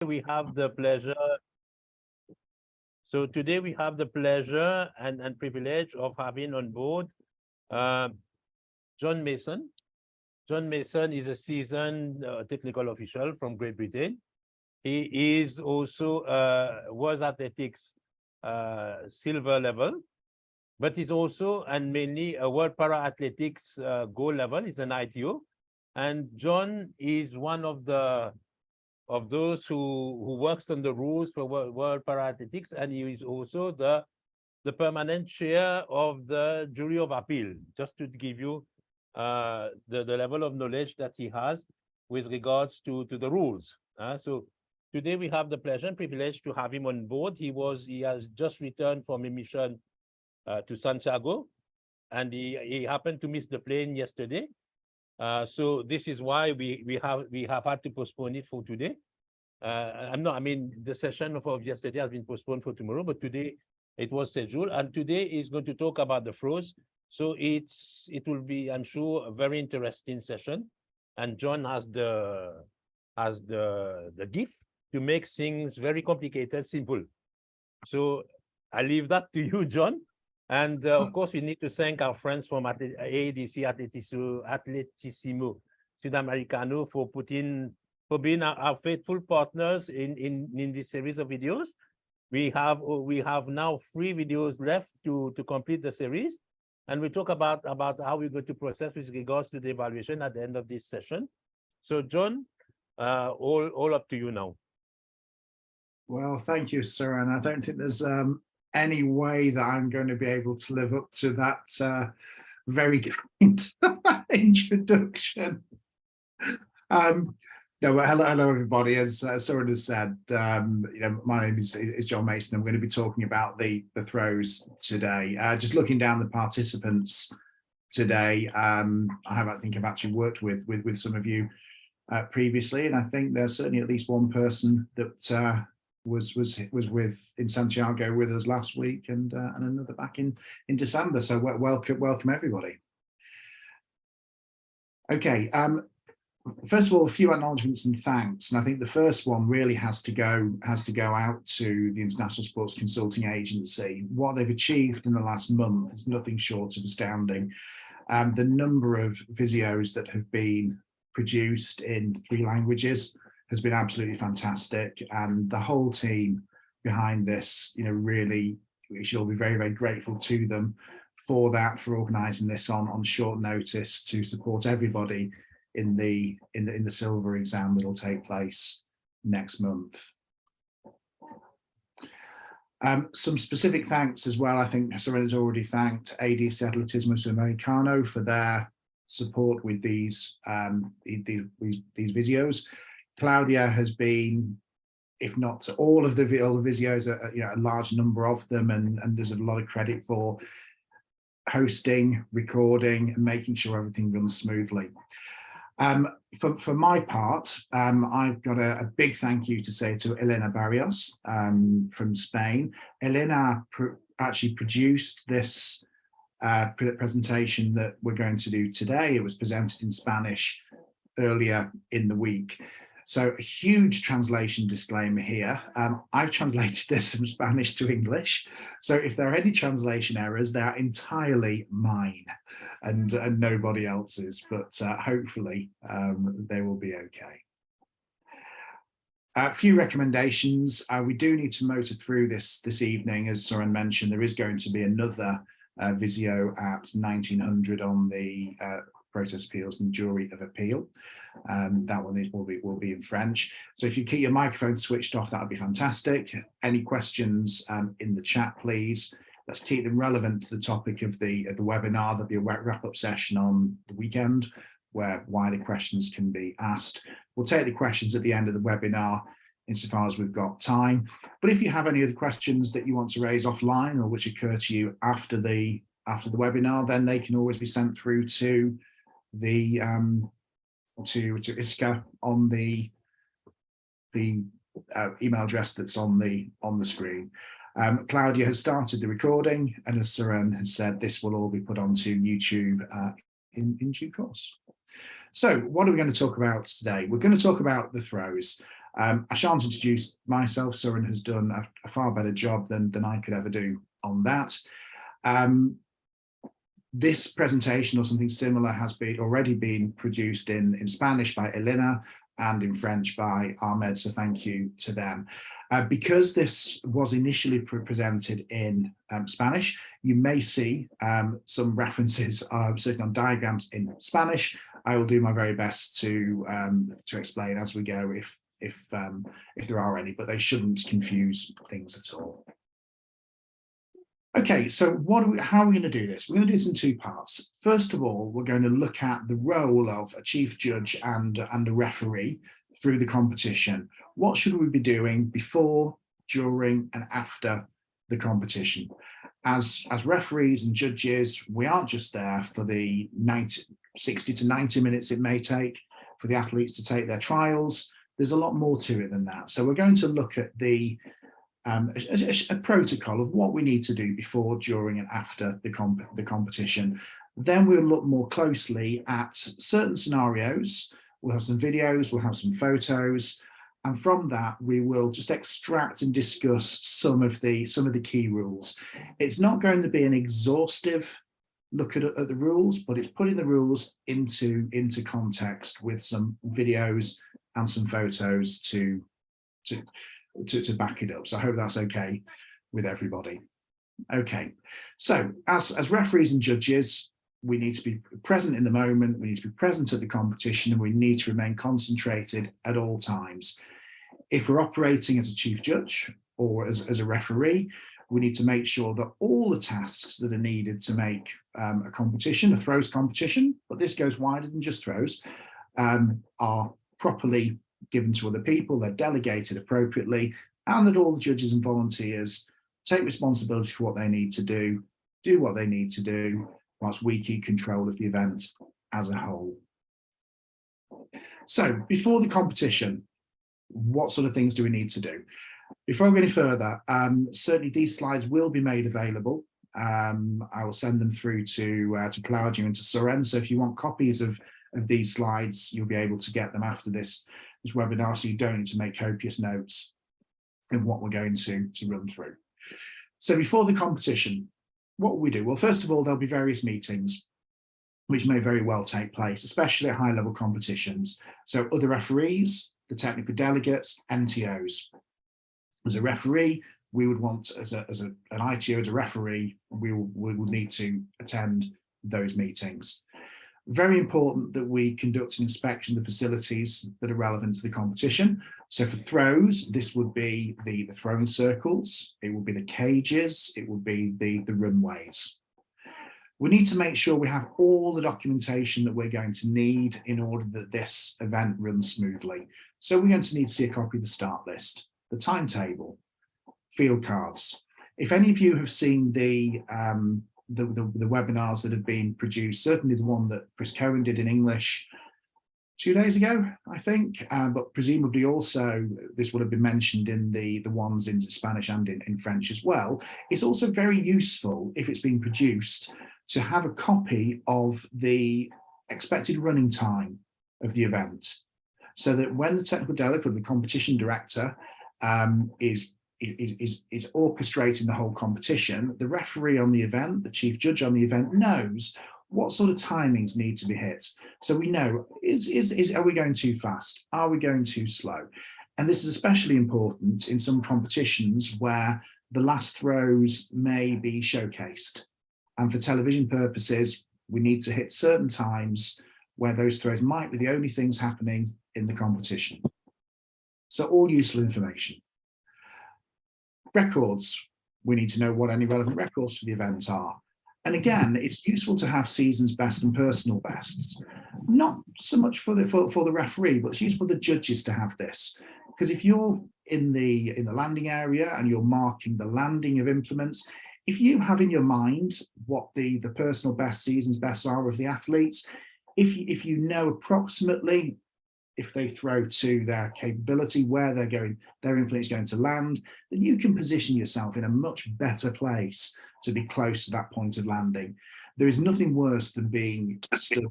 we have the pleasure. So today we have the pleasure and privilege of having on board John Mason. John Mason is a seasoned technical official from Great Britain. He is also World Athletics silver level, but he's also and mainly a World Para Athletics gold level. He's an ITO, and John is one of those who works on the rules for World Para Athletics, and he is also the permanent chair of the jury of appeal. Just to give you the level of knowledge that he has with regards to the rules. So today we have the pleasure and privilege to have him on board. He has just returned from a mission to Santiago, and he happened to miss the plane yesterday. So this is why we have had to postpone it for today. The session of yesterday has been postponed for tomorrow, but today it was scheduled, and today is going to talk about the flows. So it will be, I'm sure, a very interesting session. And John has the gift to make things very complicated simple. So I leave that to you, John. And of course, we need to thank our friends from AADC Atletisimo Sudamericano for being our faithful partners in this series of videos. We have now 3 videos left to complete the series, and we talk about how we're going to process with regards to the evaluation at the end of this session. So, John, all up to you now. Well, thank you, sir. And I don't think there's any way that I'm going to be able to live up to that very kind introduction. No, well, hello, everybody. As Søren has said, my name is John Mason. I'm going to be talking about the throws today. Just looking down the participants today, I think I've actually worked with some of you previously, and I think there's certainly at least one person that was with in Santiago with us last week, and another back in December. So welcome everybody. Okay. First of all, a few acknowledgements and thanks, and I think the first one really has to go out to the International Sports Consulting Agency. What they've achieved in the last month is nothing short of astounding. The number of videos that have been produced in 3 languages has been absolutely fantastic, and the whole team behind this, really, we should all be very, very grateful to them for that, for organising this on short notice to support everybody in the silver exam that will take place next month. Some specific thanks as well. I think Søren has already thanked ADC Atletismo Sudamericano for their support with these videos. Claudia has been, if not all of the videos, a large number of them, and there's a lot of credit for hosting, recording, and making sure everything runs smoothly. For my part, I've got a big thank you to say to Elena Barrios from Spain. Elena actually produced this presentation that we're going to do today. It was presented in Spanish earlier in the week. So a huge translation disclaimer here. I've translated this from Spanish to English. So if there are any translation errors, they are entirely mine and nobody else's, but hopefully they will be okay. A few recommendations. We do need to motor through this evening. As Søren mentioned, there is going to be another video at 1900 on the process appeals and jury of appeal. That one will be in French. So if you keep your microphone switched off, that would be fantastic. Any questions in the chat, please. Let's keep them relevant to the topic of the webinar. There'll be a wrap-up session on the weekend where wider questions can be asked. We'll take the questions at the end of the webinar insofar as we've got time. But if you have any other questions that you want to raise offline or which occur to you after the webinar, then they can always be sent through to the to ISCA on the email address that's on the screen. Claudia has started the recording, and as Søren has said, this will all be put onto YouTube in due course. So what are we going to talk about today? We're going to talk about the throws. I shan't introduce myself. Søren has done a far better job than I could ever do on that. This presentation or something similar has already been produced in Spanish by Elena and in French by Ahmed, so thank you to them. Because this was initially presented in Spanish, you may see some references, certainly on diagrams in Spanish. I will do my very best to explain as we go if there are any, but they shouldn't confuse things at all. Okay, so how are we going to do this? We're going to do this in two parts. First of all, we're going to look at the role of a chief judge and a referee through the competition. What should we be doing before, during, and after the competition? As referees and judges, we aren't just there for the 60 to 90 minutes it may take for the athletes to take their trials. There's a lot more to it than that. So we're going to look at a protocol of what we need to do before, during, and after the competition. Then we'll look more closely at certain scenarios. We'll have some videos, we'll have some photos, and from that we will just extract and discuss some of the key rules. It's not going to be an exhaustive look at the rules, but it's putting the rules into context with some videos and some photos to back it up. So I hope that's okay with everybody. Okay, so as referees and judges, we need to be present in the moment, we need to be present at the competition, and we need to remain concentrated at all times. If we're operating as a chief judge or as a referee, we need to make sure that all the tasks that are needed to make a competition, a throws competition, but this goes wider than just throws, are properly given to other people, they're delegated appropriately, and that all the judges and volunteers take responsibility for what they need to do what they need to do, whilst we keep control of the event as a whole. So before the competition, what sort of things do we need to do? Before I go any further, certainly these slides will be made available. I will send them through to Claudia and to Søren. So if you want copies of these slides, you'll be able to get them after this webinar, so you don't need to make copious notes of what we're going to run through. So before the competition, what will we do? Well, first of all, there'll be various meetings which may very well take place, especially at high-level competitions. So other referees, the technical delegates, NTOs. As a referee, we would want, as an ITO, as a referee, we would need to attend those meetings. Very important that we conduct an inspection of the facilities that are relevant to the competition. So for throws, this would be the throwing circles, it would be the cages, it would be the runways. We need to make sure we have all the documentation that we're going to need in order that this event runs smoothly. So we're going to need to see a copy of the start list, the timetable, field cards. If any of you have seen the webinars that have been produced, certainly the one that Chris Cohen did in English 2 days ago, I think, but presumably also this would have been mentioned in the ones in Spanish and in French as well. It's also very useful, if it's been produced, to have a copy of the expected running time of the event, so that when the technical delegate or the competition director is orchestrating the whole competition, the referee on the event, the chief judge on the event, knows what sort of timings need to be hit. So we know, are we going too fast? Are we going too slow? And this is especially important in some competitions where the last throws may be showcased. And for television purposes, we need to hit certain times where those throws might be the only things happening in the competition. So all useful information. Records, we need to know what any relevant records for the event are. And again, it's useful to have season's best and personal bests. Not so much for the referee, but it's useful for the judges to have this. Because if you're in the landing area and you're marking the landing of implements, if you have in your mind what the personal best, season's bests are of the athletes, if you know approximately if they throw to their capability, where they're going, their implement is going to land, then you can position yourself in a much better place to be close to that point of landing. There is nothing worse than being stood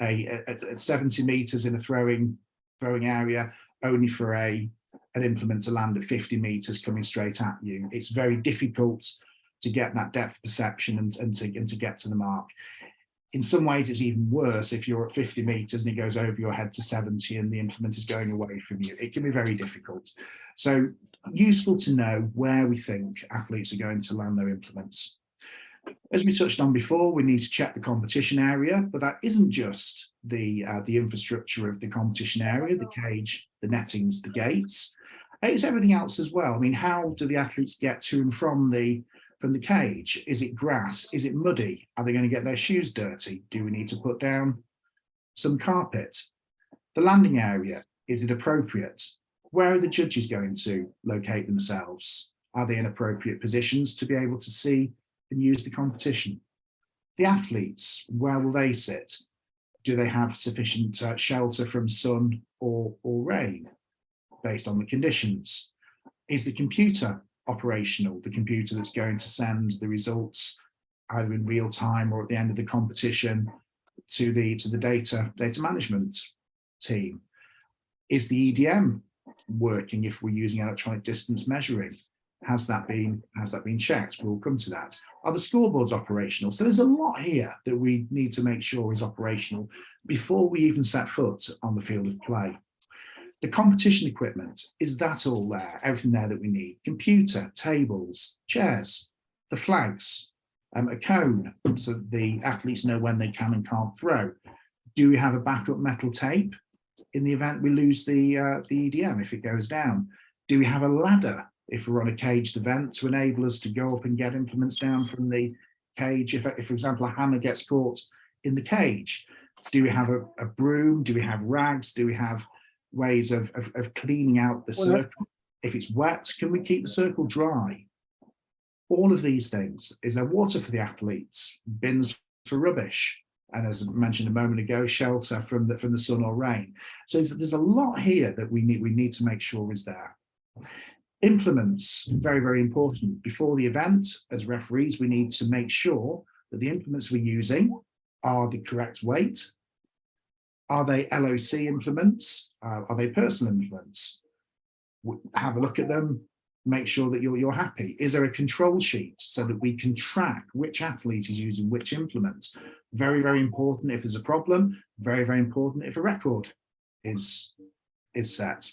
at 70 meters in a throwing area, only for an implement to land at 50 meters coming straight at you. It's very difficult to get that depth perception and to get to the mark. In some ways, it's even worse if you're at 50 meters and it goes over your head to 70 and the implement is going away from you. It can be very difficult. So useful to know where we think athletes are going to land their implements. As we touched on before, we need to check the competition area, but that isn't just the infrastructure of the competition area, the cage, the nettings, the gates. It's everything else as well. I mean, how do the athletes get to and from the cage? Is it grass? Is it muddy? Are they going to get their shoes dirty? Do we need to put down some carpet? The landing area, is it appropriate? Where are the judges going to locate themselves? Are they in appropriate positions to be able to see and use the competition? The athletes, where will they sit? Do they have sufficient shelter from sun or rain based on the conditions? Is the computer operational, the computer that's going to send the results either in real time or at the end of the competition to the data management team? Is the EDM working if we're using electronic distance measuring? Has that been checked? We'll come to that. Are the scoreboards operational? So there's a lot here that we need to make sure is operational before we even set foot on the field of play. The competition equipment, is that all there? Everything there that we need? Computer, tables, chairs, the flags, a cone, so the athletes know when they can and can't throw. Do we have a backup metal tape in the event we lose the EDM if it goes down? Do we have a ladder if we're on a caged event to enable us to go up and get implements down from the cage if for example, a hammer gets caught in the cage? Do we have a broom? Do we have rags? Do we have ways of cleaning out the circle? If it's wet, can we keep the circle dry? All of these things. Is there water for the athletes? Bins for rubbish? And as I mentioned a moment ago, shelter from the sun or rain. So there's a lot here that we need to make sure is there. Implements, very, very important. Before the event, as referees, we need to make sure that the implements we're using are the correct weight. Are they LOC implements? Are they personal implements? Have a look at them, make sure that you're happy. Is there a control sheet so that we can track which athlete is using which implement? Very, very important if there's a problem, very, very important if a record is set.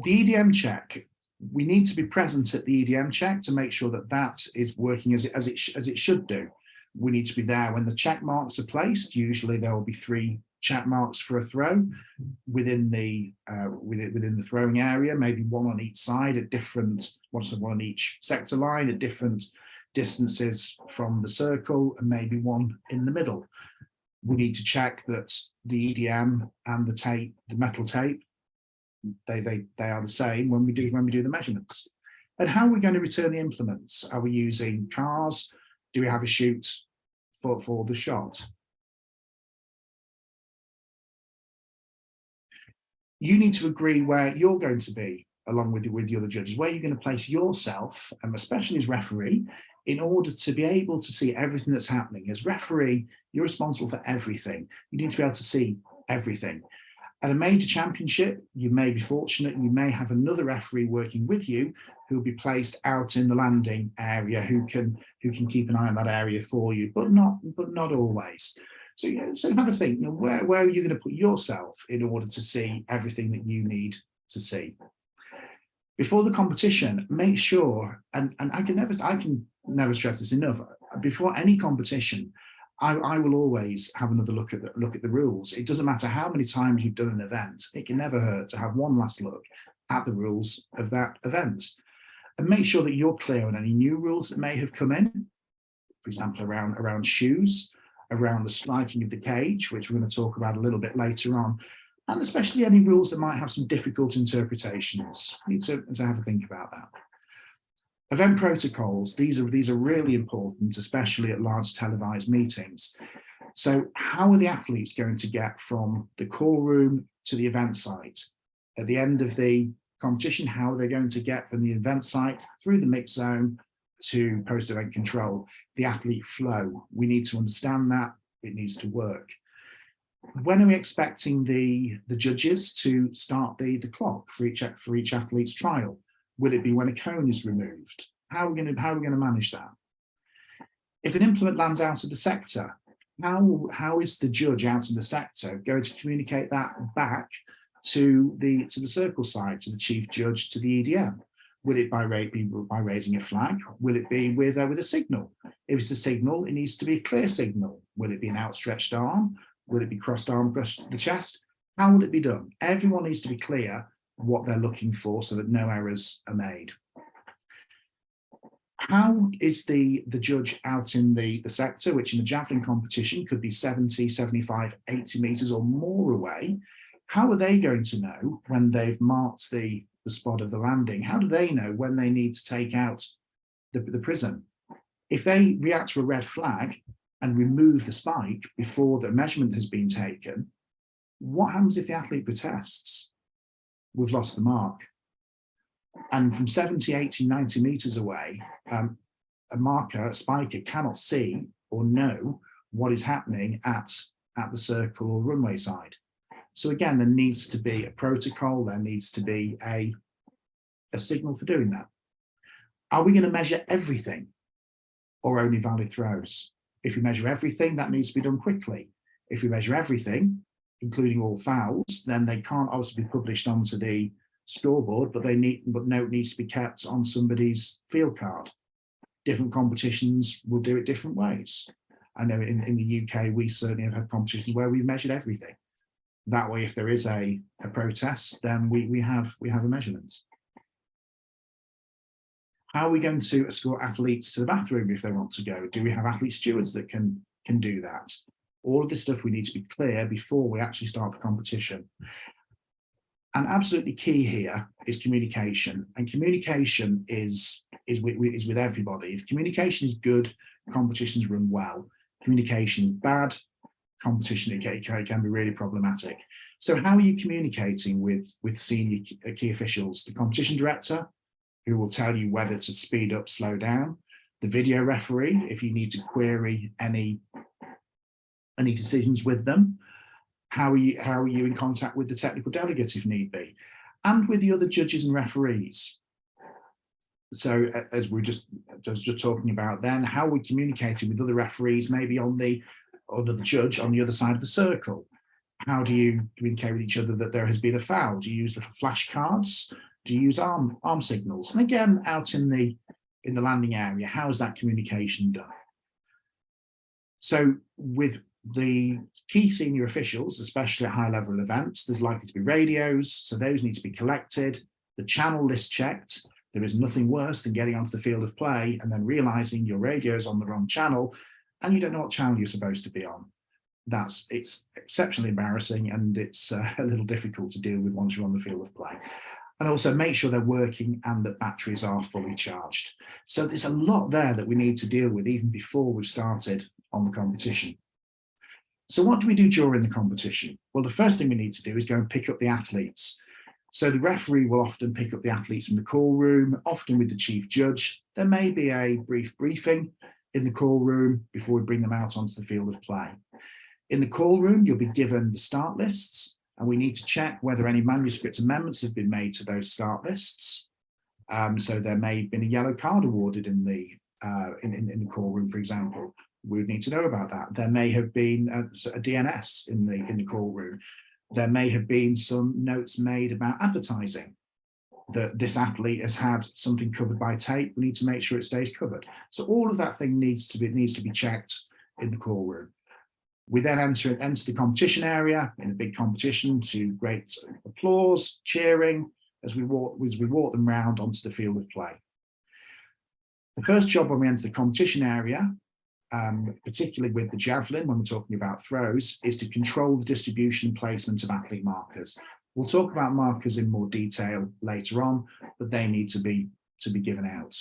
The EDM check, we need to be present at the EDM check to make sure that that is working as it should do. We need to be there when the check marks are placed. Usually there will be 3 check marks for a throw within the throwing area, maybe 1 on each side at different, one on each sector line at different distances from the circle, and maybe 1 in the middle. We need to check that the EDM and the tape, the metal tape, they are the same when we do the measurements. And how are we going to return the implements? Are we using cars? Do we have a chute for the shot? You need to agree where you're going to be along with the other judges, where you're going to place yourself, and especially as referee, in order to be able to see everything that's happening. As referee, you're responsible for everything. You need to be able to see everything. At a major championship, you may be fortunate, you may have another referee working with you who will be placed out in the landing area who can keep an eye on that area for you, but not always. So, so have a think, where are you going to put yourself in order to see everything that you need to see? Before the competition, make sure, and I can never stress this enough, before any competition, I will always have another look at the rules. It doesn't matter how many times you've done an event, it can never hurt to have one last look at the rules of that event. And make sure that you're clear on any new rules that may have come in, for example, around shoes, around the striking of the cage, which we're going to talk about a little bit later on, and especially any rules that might have some difficult interpretations. You need to have a think about that. Event protocols, these are really important, especially at large televised meetings. So how are the athletes going to get from the call room to the event site? At the end of the competition, how are they going to get from the event site through the mix zone to post-event control? The athlete flow, we need to understand that, it needs to work. When are we expecting the judges to start the clock for each athlete's trial? Will it be when a cone is removed? How are we going to manage that? If an implement lands out of the sector, how is the judge out of the sector going to communicate that back to the circle side, to the chief judge, to the EDM? Will it be by raising a flag? Will it be with a signal? If it's a signal, it needs to be a clear signal. Will it be an outstretched arm? Will it be crossed arm across the chest? How will it be done? Everyone needs to be clear what they're looking for so that no errors are made. How is the judge out in the sector, which in the javelin competition could be 70, 75, 80 meters or more away? How are they going to know when they've marked the spot of the landing? How do they know when they need to take out the prism? If they react to a red flag and remove the spike before the measurement has been taken, what happens if the athlete protests? We've lost the mark. And from 70, 80, 90 meters away, a marker, a spiker, cannot see or know what is happening at the circle or runway side. So again, there needs to be a protocol, there needs to be a signal for doing that. Are we going to measure everything or only valid throws? If we measure everything, that needs to be done quickly. If we measure everything, including all fouls, then they can't obviously be published onto the scoreboard, but note needs to be kept on somebody's field card. Different competitions will do it different ways. I know in the UK, we certainly have had competitions where we've measured everything. That way, if there is a protest, then we have a measurement. How are we going to escort athletes to the bathroom if they want to go? Do we have athlete stewards that can do that? All of this stuff we need to be clear before we actually start the competition. And absolutely key here is communication. And communication is with everybody. If communication is good, competitions run well. Communication is bad, competition can be really problematic. So how are you communicating with senior key officials? The competition director, who will tell you whether to speed up, slow down. The video referee, if you need to query any decisions with them. How are you in contact with the technical delegate if need be, and with the other judges and referees? So as we're just talking about then, how are we communicating with other referees, maybe under the judge on the other side of the circle? How do you communicate with each other that there has been a foul? Do you use little flashcards? Do you use arm signals? And again, out in the landing area, how is that communication done? So with the key senior officials, especially at high level events, there's likely to be radios, so those need to be collected, the channel list checked. There is nothing worse than getting onto the field of play and then realizing your radio is on the wrong channel and you don't know what channel you're supposed to be on. It's exceptionally embarrassing, and it's a little difficult to deal with once you're on the field of play. And also make sure they're working and that batteries are fully charged. So there's a lot there that we need to deal with even before we've started on the competition. So what do we do during the competition? Well, the first thing we need to do is go and pick up the athletes. So the referee will often pick up the athletes from the call room, often with the chief judge. There may be a brief briefing in the call room before we bring them out onto the field of play. In the call room, you'll be given the start lists, and we need to check whether any manuscript amendments have been made to those start lists. So there may have been a yellow card awarded in the call room, for example. We would need to know about that. There may have been a DNS in the call room. There may have been some notes made about advertising, that this athlete has had something covered by tape. We need to make sure it stays covered. So all of that thing needs to be checked in the call room. We then enter the competition area in a big competition to great applause, cheering as we walk them round onto the field of play. The first job when we enter the competition area, particularly with the javelin, when we're talking about throws, is to control the distribution and placement of athlete markers. We'll talk about markers in more detail later on, but they need to be given out.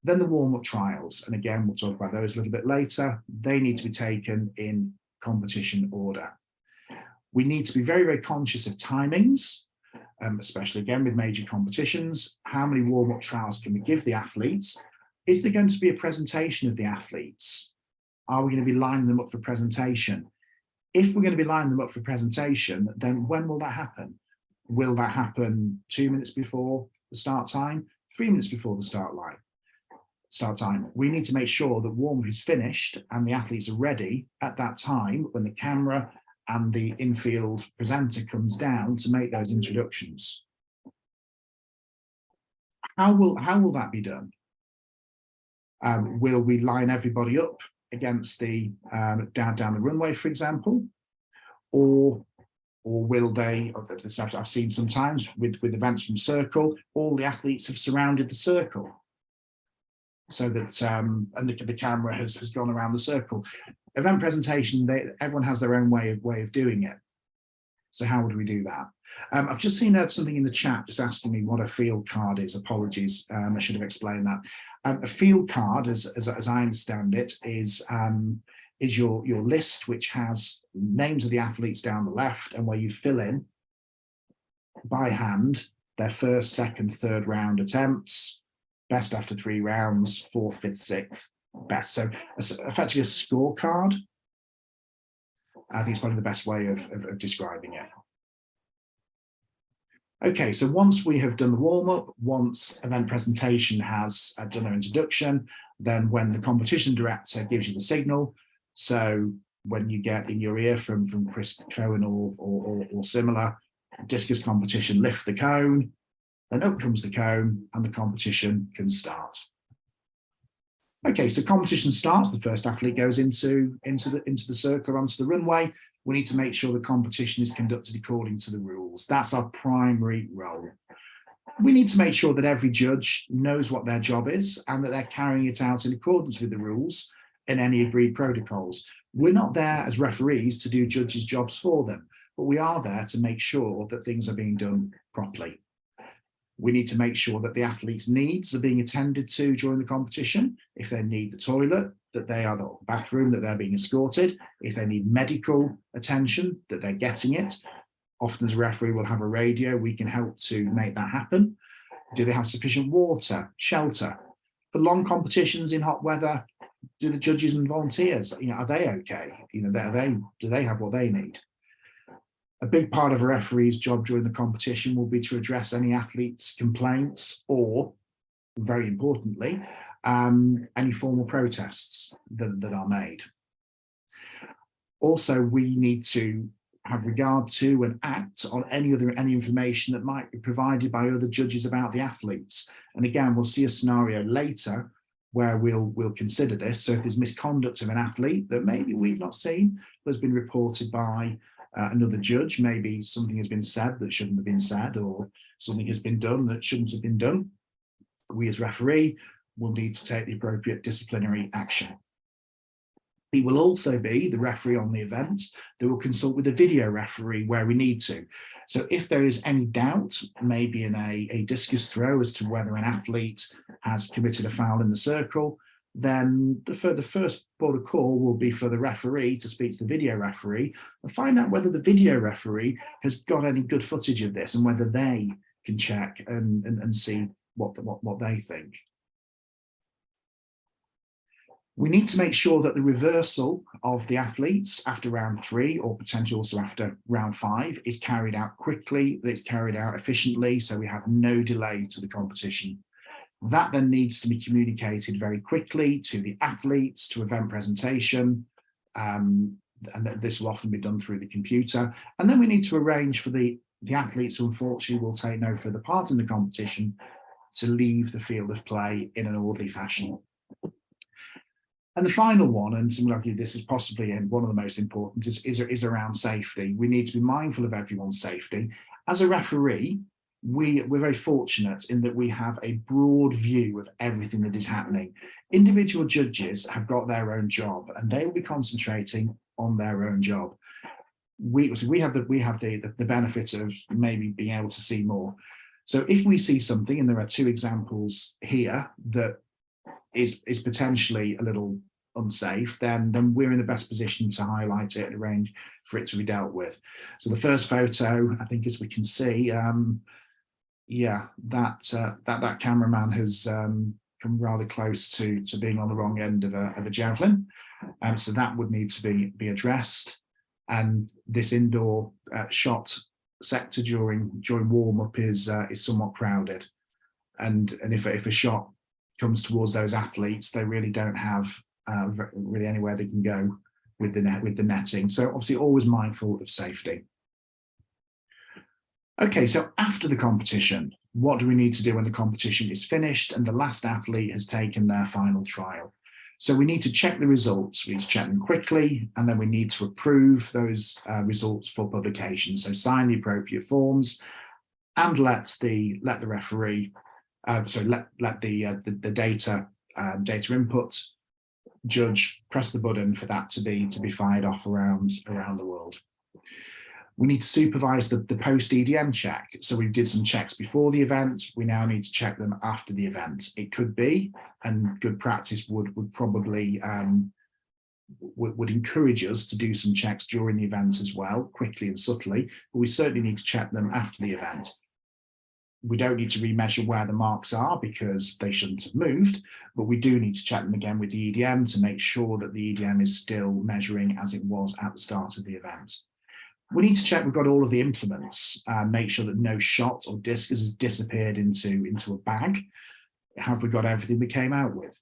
Then the warm-up trials, and again, we'll talk about those a little bit later. They need to be taken in competition order. We need to be very, very conscious of timings, especially again with major competitions. How many warm-up trials can we give the athletes? Is there going to be a presentation of the athletes? Are we going to be lining them up for presentation? If we're going to be lining them up for presentation, then when will that happen? Will that happen 2 minutes before the start time, 3 minutes before the start time? We need to make sure that warm-up is finished and the athletes are ready at that time when the camera and the infield presenter comes down to make those introductions. How will that be done? Will we line everybody up against the down the runway, for example, or will they? I've seen sometimes with events from Circle, all the athletes have surrounded the circle, so that and the camera has gone around the circle. Event presentation, everyone has their own way of doing it. So how would we do that? I've just seen something in the chat just asking me what a field card is. Apologies, I should have explained that. A field card, as I understand it, is your list, which has names of the athletes down the left, and where you fill in by hand their first, second, third round attempts, best after 3 rounds, 4th, 5th, 6th, best. So effectively a scorecard. I think it's probably the best way of describing it. Okay, so once we have done the warm-up, once event presentation has done their introduction, then when the competition director gives you the signal, so when you get in your ear from Chris Cohen or similar, discus competition, lift the cone, then up comes the cone and the competition can start. Okay, so competition starts, the first athlete goes into the circle, onto the runway. We need to make sure the competition is conducted according to the rules. That's our primary role. We need to make sure that every judge knows what their job is and that they're carrying it out in accordance with the rules and any agreed protocols. We're not there as referees to do judges' jobs for them, but we are there to make sure that things are being done properly. We need to make sure that the athletes' needs are being attended to during the competition. If they need the toilet, that they are the bathroom, that they're being escorted. If they need medical attention, that they're getting it. Often as a referee, we'll have a radio. We can help to make that happen. Do they have sufficient water, shelter? For long competitions in hot weather, do the judges and volunteers, are they okay? Do they have what they need? A big part of a referee's job during the competition will be to address any athlete's complaints or, very importantly, any formal protests that are made. Also, we need to have regard to and act on any information that might be provided by other judges about the athletes. And again, we'll see a scenario later where we'll consider this. So if there's misconduct of an athlete that maybe we've not seen, but has been reported by another judge, maybe something has been said that shouldn't have been said, or something has been done that shouldn't have been done, we as referee will need to take the appropriate disciplinary action. It will also be the referee on the event that will consult with the video referee where we need to. So if there is any doubt, maybe in a discus throw as to whether an athlete has committed a foul in the circle, then the first port of call will be for the referee to speak to the video referee and find out whether the video referee has got any good footage of this and whether they can check and see what they think. We need to make sure that the reversal of the athletes after round 3 or potentially also after round 5 is carried out quickly, that it's carried out efficiently, so we have no delay to the competition. That then needs to be communicated very quickly to the athletes, to event presentation, and this will often be done through the computer. And then we need to arrange for the athletes who unfortunately will take no further part in the competition to leave the field of play in an orderly fashion. And the final one, and something like this is possibly one of the most important, is around safety. We need to be mindful of everyone's safety. As a referee, we're very fortunate in that we have a broad view of everything that is happening. Individual judges have got their own job and they will be concentrating on their own job. We have the benefit of maybe being able to see more. So if we see something, and there are 2 examples here that is potentially a little unsafe, then we're in the best position to highlight it and arrange for it to be dealt with. So the first photo, I think, as we can see, yeah, that cameraman has come rather close to being on the wrong end of a javelin, so that would need to be addressed. and this indoor shot sector during warm-up is somewhat crowded, and if a shot comes towards those athletes, they really don't have really anywhere they can go with the netting. So obviously always mindful of safety. Okay, so after the competition, what do we need to do when the competition is finished and the last athlete has taken their final trial? So we need to check the results. We need to check them quickly, and then we need to approve those results for publication. So sign the appropriate forms and let the referee, let the data input judge press the button for that to be fired off around the world. We need to supervise the post EDM check. So we did some checks before the event. We now need to check them after the event. It could be, and good practice would probably would encourage us to do some checks during the event as well, quickly and subtly, but we certainly need to check them after the event. We don't need to remeasure where the marks are because they shouldn't have moved, but we do need to check them again with the EDM to make sure that the EDM is still measuring as it was at the start of the event. We need to check we've got all of the implements, make sure that no shot or disc has disappeared into a bag. Have we got everything we came out with?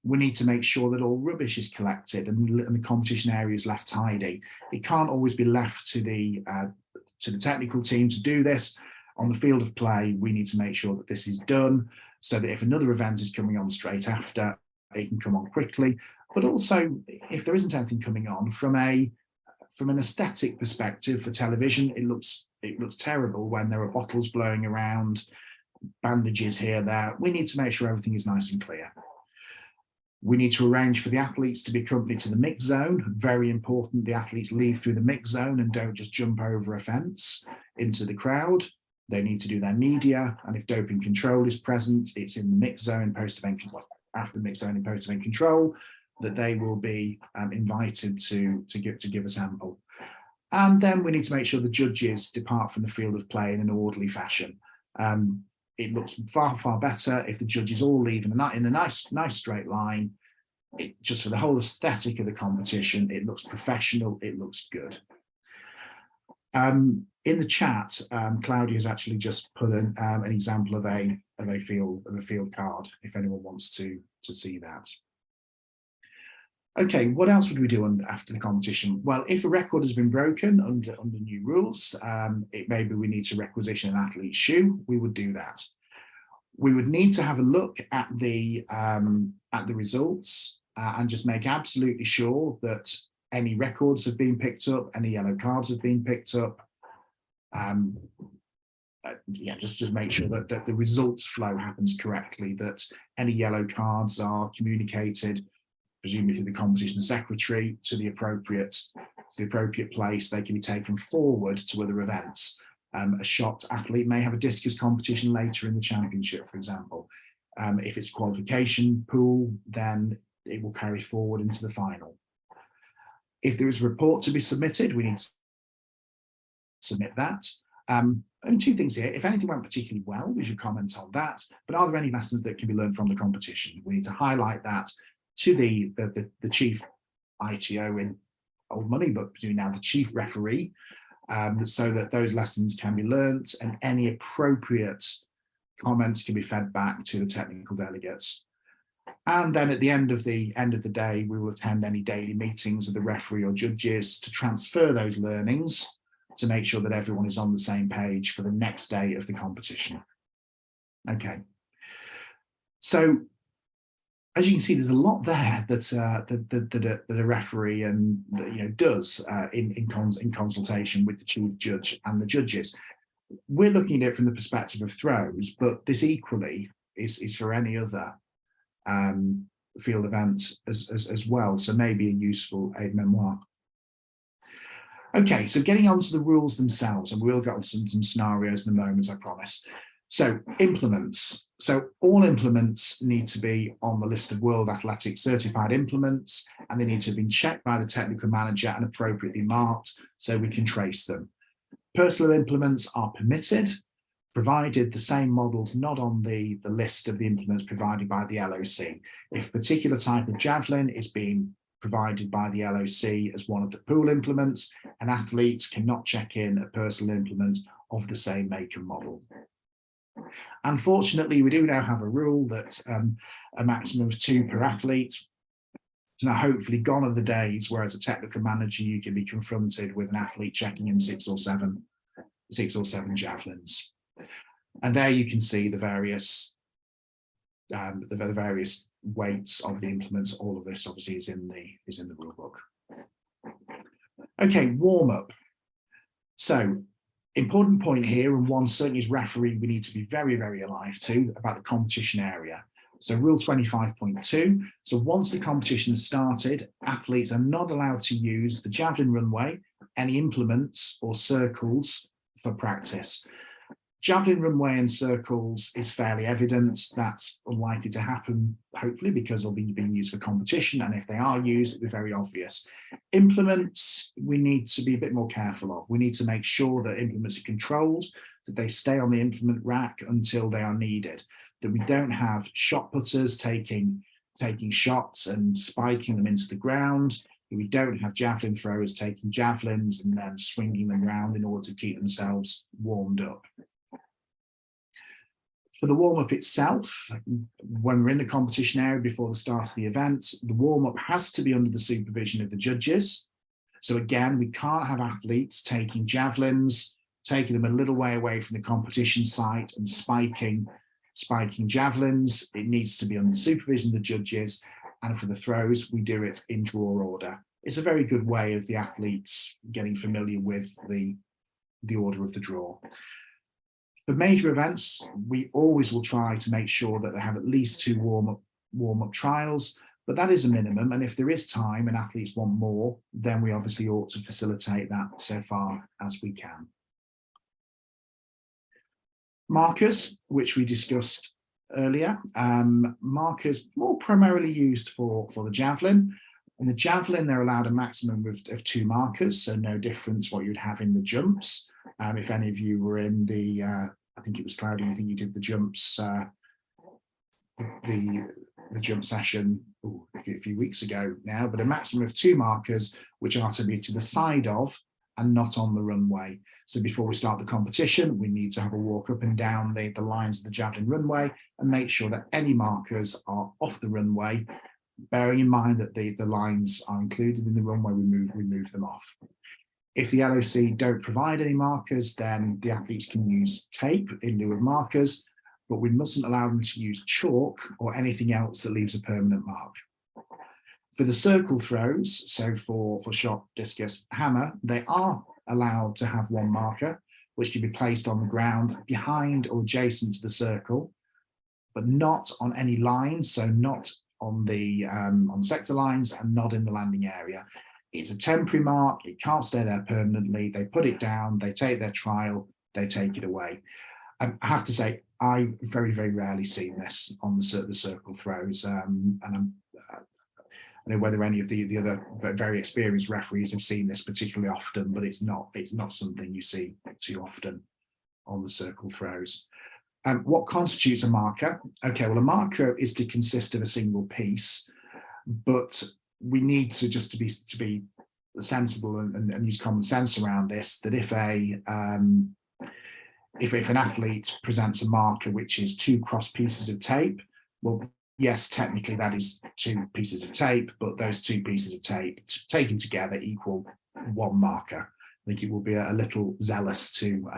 We need to make sure that all rubbish is collected and the competition area is left tidy. It can't always be left to the technical team to do this. On the field of play, we need to make sure that this is done so that if another event is coming on straight after, it can come on quickly. But also, if there isn't anything coming on, from an aesthetic perspective for television, it looks terrible when there are bottles blowing around, bandages here, there. We need to make sure everything is nice and clear. We need to arrange for the athletes to be accompanied to the mix zone. Very important, the athletes leave through the mix zone and don't just jump over a fence into the crowd. They need to do their media, and if doping control is present, it's in the mix zone, post-event, after the mix zone and post-event control, that they will be invited to give a sample. And then we need to make sure the judges depart from the field of play in an orderly fashion. It looks far, far better if the judges all leave in a nice straight line. Just for the whole aesthetic of the competition, it looks professional, it looks good. In the chat, Claudia has actually just put an example of a field card, if anyone wants to see that. Okay, what else would we do after the competition? Well, if a record has been broken under new rules, maybe we need to requisition an athlete's shoe. We would do that. We would need to have a look at the results and just make absolutely sure that any records have been picked up, any yellow cards have been picked up. Just make sure that the results flow happens correctly, that any yellow cards are communicated, presumably through the competition secretary, to the appropriate place. They can be taken forward to other events. A shot athlete may have a discus competition later in the championship, for example. If it's qualification pool, then it will carry forward into the final. If there is a report to be submitted, we need to submit that. Only two things here. If anything went particularly well, we should comment on that. But are there any lessons that can be learned from the competition? We need to highlight that to the chief ITO in old money, but presumably now the chief referee, so that those lessons can be learnt and any appropriate comments can be fed back to the technical delegates. And then at the end of the day, we will attend any daily meetings with the referee or judges to transfer those learnings to make sure that everyone is on the same page for the next day of the competition. Okay. So as you can see, there's a lot there that a referee does in consultation with the chief judge and the judges. We're looking at it from the perspective of throws, but this equally is for any other field event as well. So maybe a useful aide-memoire. Okay, so getting on to the rules themselves, and we'll get on some scenarios in a moment, I promise. So implements. So all implements need to be on the list of World Athletics certified implements, and they need to have been checked by the technical manager and appropriately marked so we can trace them. Personal implements are permitted, provided the same model's not on the list of the implements provided by the LOC. If a particular type of javelin is being provided by the LOC as one of the pool implements, and athletes cannot check in a personal implement of the same make and model. Unfortunately, we do now have a rule that a maximum of 2 per athlete. So now hopefully gone are the days where as a technical manager you can be confronted with an athlete checking in 6 or 7 javelins. And there you can see the various weights of the implements. All of this obviously is in the rule book. Okay, warm up. So important point here, and one certainly as referee we need to be very, very alive to, about the competition area. So rule 25.2, so once the competition has started, athletes are not allowed to use the javelin runway, any implements or circles for practice. Javelin runway and circles is fairly evident. That's unlikely to happen, hopefully, because they'll be being used for competition. And if they are used, it'll be very obvious. Implements, we need to be a bit more careful of. We need to make sure that implements are controlled, that they stay on the implement rack until they are needed, that we don't have shot putters taking shots and spiking them into the ground. We don't have javelin throwers taking javelins and then swinging them around in order to keep themselves warmed up. For the warm-up itself, when we're in the competition area before the start of the event, the warm-up has to be under the supervision of the judges. So again, we can't have athletes taking javelins, taking them a little way away from the competition site and spiking javelins. It needs to be under the supervision of the judges. And for the throws, we do it in draw order. It's a very good way of the athletes getting familiar with the order of the draw. For major events, we always will try to make sure that they have at least 2 warm-up trials, but that is a minimum. And if there is time and athletes want more, then we obviously ought to facilitate that so far as we can. Markers, which we discussed earlier, markers more primarily used for the javelin. In the javelin, they're allowed a maximum of 2 markers, so no difference what you'd have in the jumps. If any of you were in the, I think it was Cloudy, I think you did the jumps, the jump session a few weeks ago now, but a maximum of 2 markers, which are to be to the side of and not on the runway. So before we start the competition, we need to have a walk up and down the lines of the javelin runway and make sure that any markers are off the runway, bearing in mind that the lines are included in the runway, we move them off. If the LOC don't provide any markers, then the athletes can use tape in lieu of markers, but we mustn't allow them to use chalk or anything else that leaves a permanent mark. For the circle throws, so for shot, discus, hammer, they are allowed to have 1 marker, which can be placed on the ground behind or adjacent to the circle, but not on any lines, so not on the on sector lines and not in the landing area. It's a temporary mark, it can't stay there permanently. They put it down, they take their trial, they take it away. I have to say, I very, very rarely seen this on the circle throws, and I don't know whether any of the other very experienced referees have seen this particularly often, but it's not something you see too often on the circle throws. What constitutes a marker? Okay, well, a marker is to consist of a single piece, but we need to just to be sensible and use common sense around this, that if an athlete presents a marker which is 2 cross pieces of tape, well, yes, technically that is 2 pieces of tape, but those 2 pieces of tape taken together equal 1 marker. I think it will be a little zealous to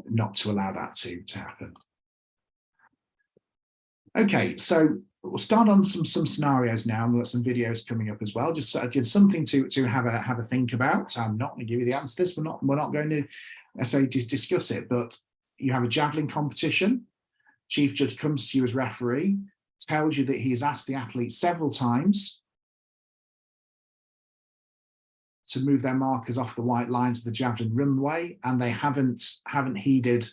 not to allow that to happen. Okay, so we'll start on some scenarios now, and we've got some videos coming up as well. Just something to have a think about. I'm not going to give you the answer to this. We're not going to necessarily discuss it, but you have a javelin competition. Chief judge comes to you as referee, tells you that he has asked the athlete several times to move their markers off the white lines of the javelin runway, and they haven't heeded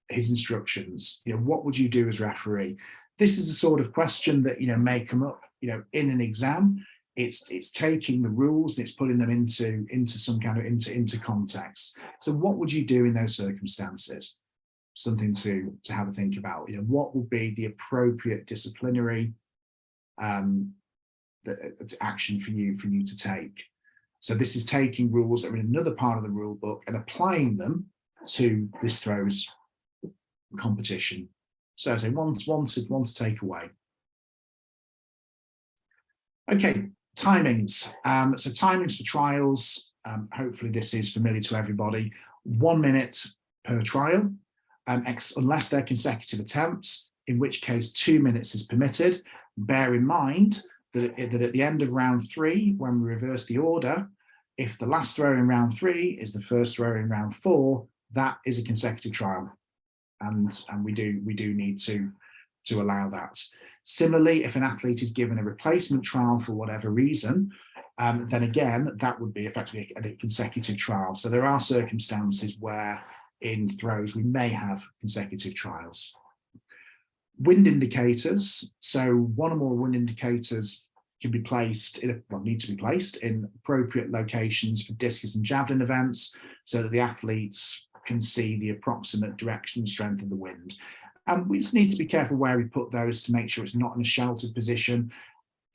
his instructions. What would you do as referee? This is the sort of question that may come up in an exam. It's taking the rules and it's putting them into some kind of into context. So what would you do in those circumstances? Something to have a think about. What would be the appropriate disciplinary action for you to take. So this is taking rules that are in another part of the rule book and applying them to this throws competition. So I say one to take away. Okay, timings. So timings for trials. Hopefully this is familiar to everybody. 1 minute per trial, unless they're consecutive attempts, in which case 2 minutes is permitted. Bear in mind that at the end of round 3, when we reverse the order, if the last throw in round 3 is the first throw in round 4, that is a consecutive trial, and we do need to allow that. Similarly, if an athlete is given a replacement trial for whatever reason, then again that would be effectively a consecutive trial. So there are circumstances where in throws we may have consecutive trials. Wind indicators. So one or more wind indicators can be placed need to be placed in appropriate locations for discus and javelin events, so that the athletes can see the approximate direction and strength of the wind. And we just need to be careful where we put those to make sure it's not in a sheltered position.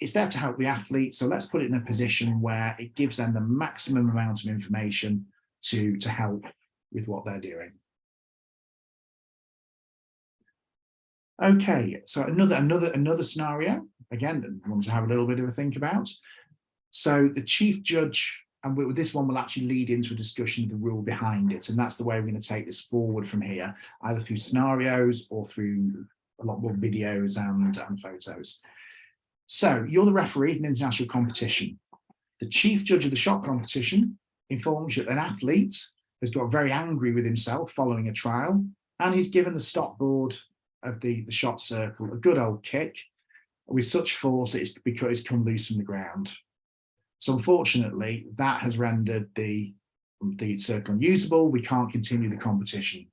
It's there to help the athlete, so let's put it in a position where it gives them the maximum amount of information to help with what they're doing. Okay, so another scenario, again, I want to have a little bit of a think about. So the chief judge, and this one will actually lead into a discussion of the rule behind it, and that's the way we're going to take this forward from here, either through scenarios or through a lot more videos and photos. So you're the referee in an international competition. The chief judge of the shot competition informs you that an athlete has got very angry with himself following a trial, and he's given the stop board of the shot circle a good old kick with such force that it's come loose from the ground. So unfortunately, that has rendered the circle unusable. We can't continue the competition.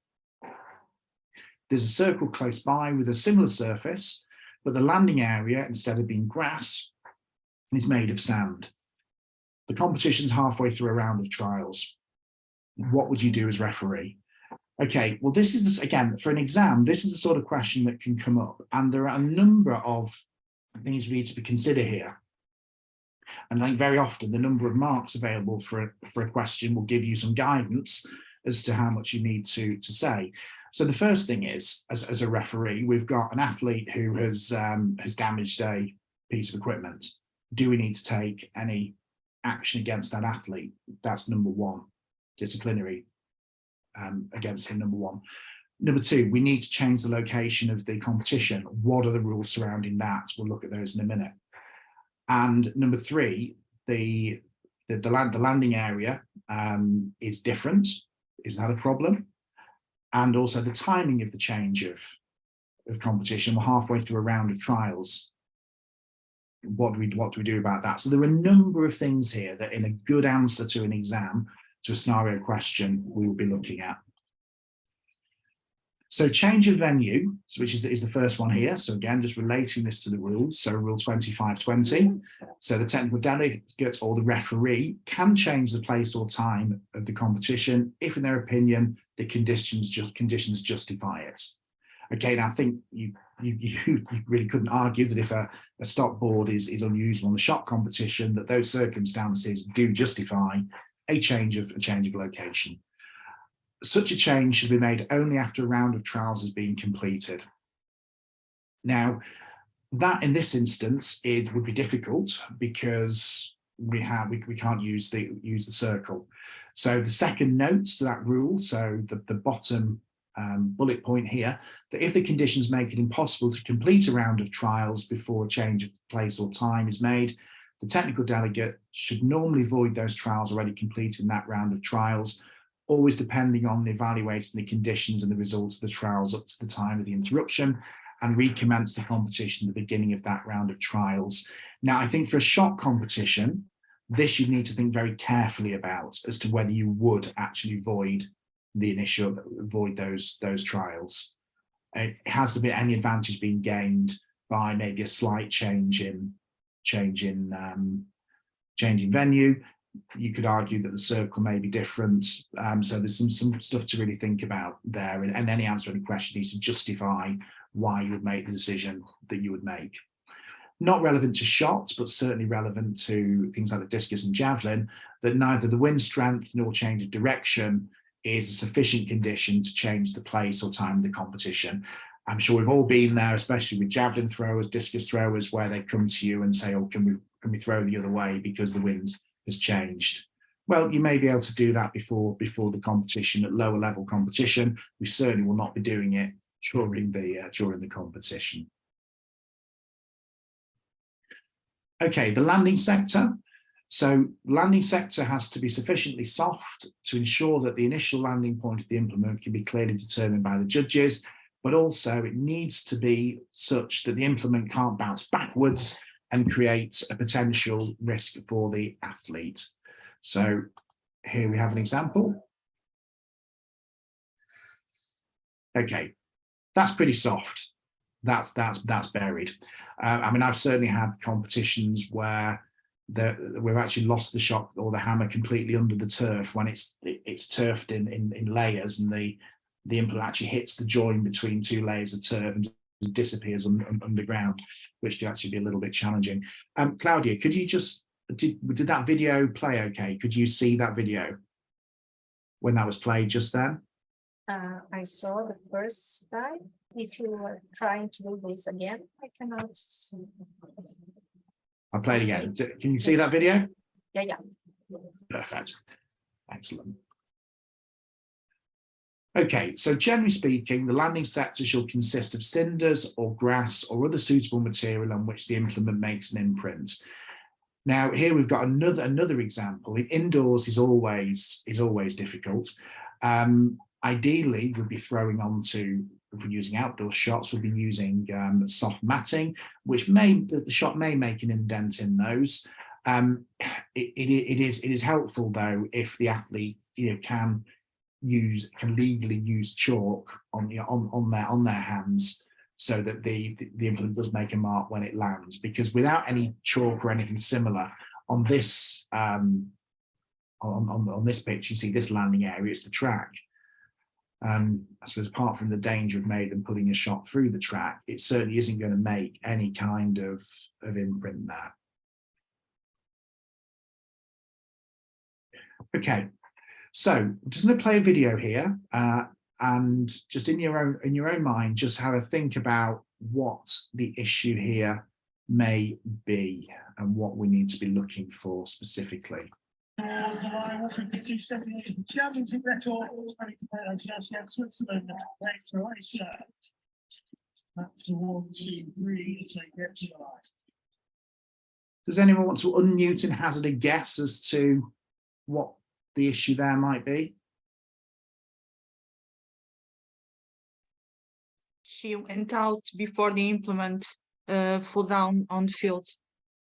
There's a circle close by with a similar surface, but the landing area, instead of being grass, is made of sand. The competition's halfway through a round of trials. What would you do as referee? Okay, well, this is, again, for an exam, this is the sort of question that can come up. And there are a number of things we need to consider here. And I think very often the number of marks available for a question will give you some guidance as to how much you need to say. So the first thing is, as a referee, we've got an athlete who has damaged a piece of equipment. Do we need to take any action against that athlete? That's number one, disciplinary against him, number one. Number two, we need to change the location of the competition. What are the rules surrounding that? We'll look at those in a minute. And number three, the landing area is different. Is that a problem? And also the timing of the change of competition. We're halfway through a round of trials. What do we do about that? So there are a number of things here that in a good answer to an exam, to a scenario question, we will be looking at. So change of venue, which is the first one here. So again, just relating this to the rules. So rule 2520. So the technical delegate or the referee can change the place or time of the competition if, in their opinion, the conditions justify it. Okay, now I think you really couldn't argue that if a stop board is unusable on the shot competition, that those circumstances do justify a change of location. Such a change should be made only after a round of trials has been completed. Now, that in this instance, it would be difficult because we can't use the circle. So the second note to that rule, so the bottom bullet point here, that if the conditions make it impossible to complete a round of trials before a change of place or time is made, the technical delegate should normally void those trials already completed in that round of trials, always depending on evaluating the conditions and the results of the trials up to the time of the interruption, and recommence the competition at the beginning of that round of trials. Now, I think for a shot competition, this you need to think very carefully about as to whether you would actually void those trials. Has there been any advantage being gained by maybe a slight change in venue? You could argue that the circle may be different. So there's some stuff to really think about there, and any answer to any question needs to justify why you would make the decision that you would make. not relevant to shots, but certainly relevant to things like the discus and javelin, that neither the wind strength nor change of direction is a sufficient condition to change the place or time of the competition. I'm sure we've all been there, especially with javelin throwers, discus throwers, where they come to you and say, oh, can we throw the other way because the wind has changed? Well, you may be able to do that before the competition, at lower level competition. We certainly will not be doing it during the competition. Okay, the landing sector. So landing sector has to be sufficiently soft to ensure that the initial landing point of the implement can be clearly determined by the judges, but also it needs to be such that the implement can't bounce backwards and create a potential risk for the athlete. So here we have an example. Okay, that's pretty soft. That's buried. I mean, I've certainly had competitions where we've actually lost the shot or the hammer completely under the turf when it's turfed in layers, and the implement actually hits the join between two layers of turf and disappears underground, which can actually be a little bit challenging. Claudia, could you just, did that video play okay? Could you see that video when that was played just then? I saw the first slide. If you were trying to do this again, I cannot see. I'll play it again. Can you see that video? Yeah. Perfect. Excellent. Okay, so generally speaking, the landing sector shall consist of cinders or grass or other suitable material on which the implement makes an imprint. Now, here we've got another example. Indoors is always difficult. Ideally, we'd be throwing onto, if we're using outdoor shots, we'll be using soft matting, which the shot may make an indent in those. It is helpful though if the athlete can legally use chalk on their hands, so that the implement does make a mark when it lands, because without any chalk or anything similar on this on this picture, you see this landing area, it's the track. I suppose apart from the danger of maybe them putting a shot through the track, it certainly isn't going to make any kind of imprint there. Okay, so I'm just going to play a video here, and just in your own mind, just have a think about what the issue here may be and what we need to be looking for specifically. Switzerland, that's 1, 2, 3 as they get to the line. Does anyone want to unmute and hazard a guess as to what the issue there might be? She went out before the implement fell down on the field.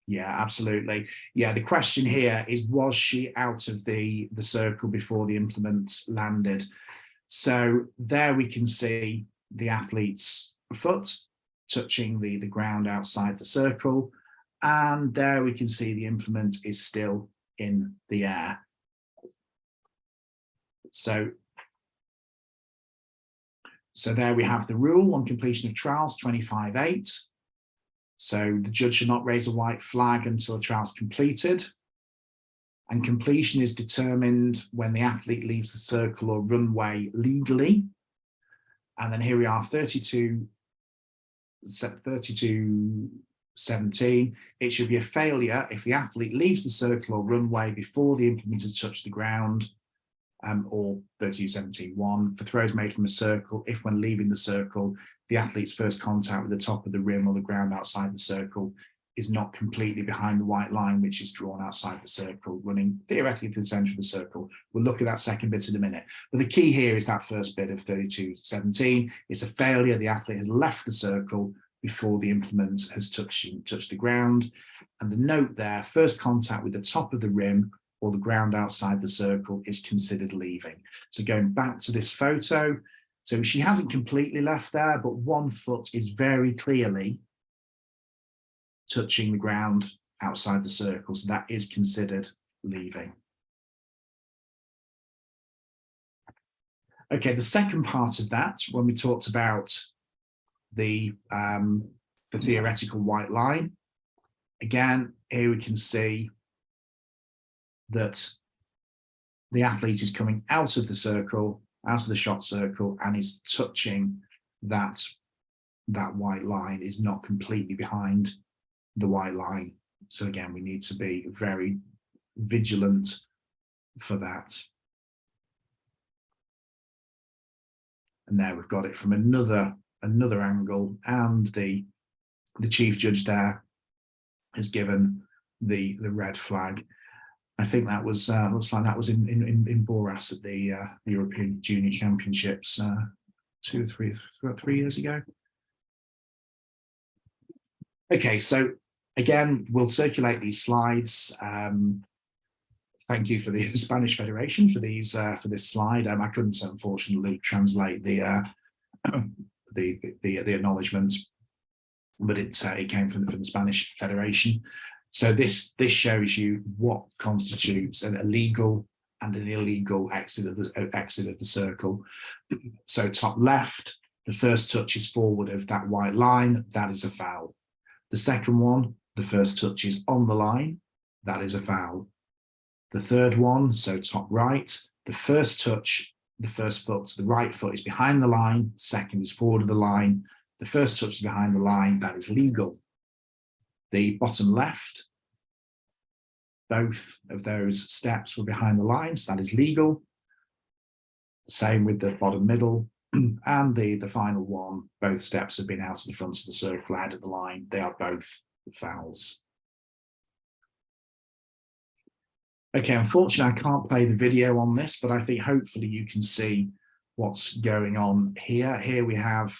Yeah, absolutely. Yeah, the question here is, was she out of the circle before the implement landed? So there we can see the athlete's foot touching the ground outside the circle, and there we can see the implement is still in the air. So there we have the rule on completion of trials 25.8. So the judge should not raise a white flag until a trial is completed. And completion is determined when the athlete leaves the circle or runway legally. And then here we are, 32.17. It should be a failure if the athlete leaves the circle or runway before the implement has touched the ground, or 32.17.1 for throws made from a circle, if when leaving the circle, the athlete's first contact with the top of the rim or the ground outside the circle is not completely behind the white line, which is drawn outside the circle, running theoretically to the center of the circle. We'll look at that second bit in a minute. But the key here is that first bit of 32.17. It's a failure. The athlete has left the circle before the implement has touched the ground. And the note there, first contact with the top of the rim or the ground outside the circle is considered leaving. So going back to this photo, so she hasn't completely left there, but one foot is very clearly touching the ground outside the circle. So that is considered leaving. Okay, the second part of that, when we talked about the theoretical white line, Again, here we can see that the athlete is coming out of the circle, out of the shot circle, and is touching that white line, is not completely behind the white line. So again, we need to be very vigilant for that. And there we've got it from another angle, and the chief judge there has given the red flag. I think that was looks like that was in WARECS at the European Junior Championships 2 or 3 years ago. Okay, so again, we'll circulate these slides. Thank you for the Spanish Federation for these for this slide. I couldn't unfortunately translate the acknowledgement, but it came from the Spanish Federation. So this shows you what constitutes a legal and an illegal exit of the circle. So top left, the first touch is forward of that white line, that is a foul. The second one, the first touch is on the line, that is a foul. The third one, so top right, the first touch, the first foot, the right foot is behind the line, second is forward of the line, the first touch is behind the line, that is legal. The bottom left, both of those steps were behind the line, so that is legal. Same with the bottom middle, and the final one, both steps have been out of the front of the circle, ahead of the line, they are both fouls. Okay, unfortunately, I can't play the video on this, but I think hopefully you can see what's going on here. Here we have,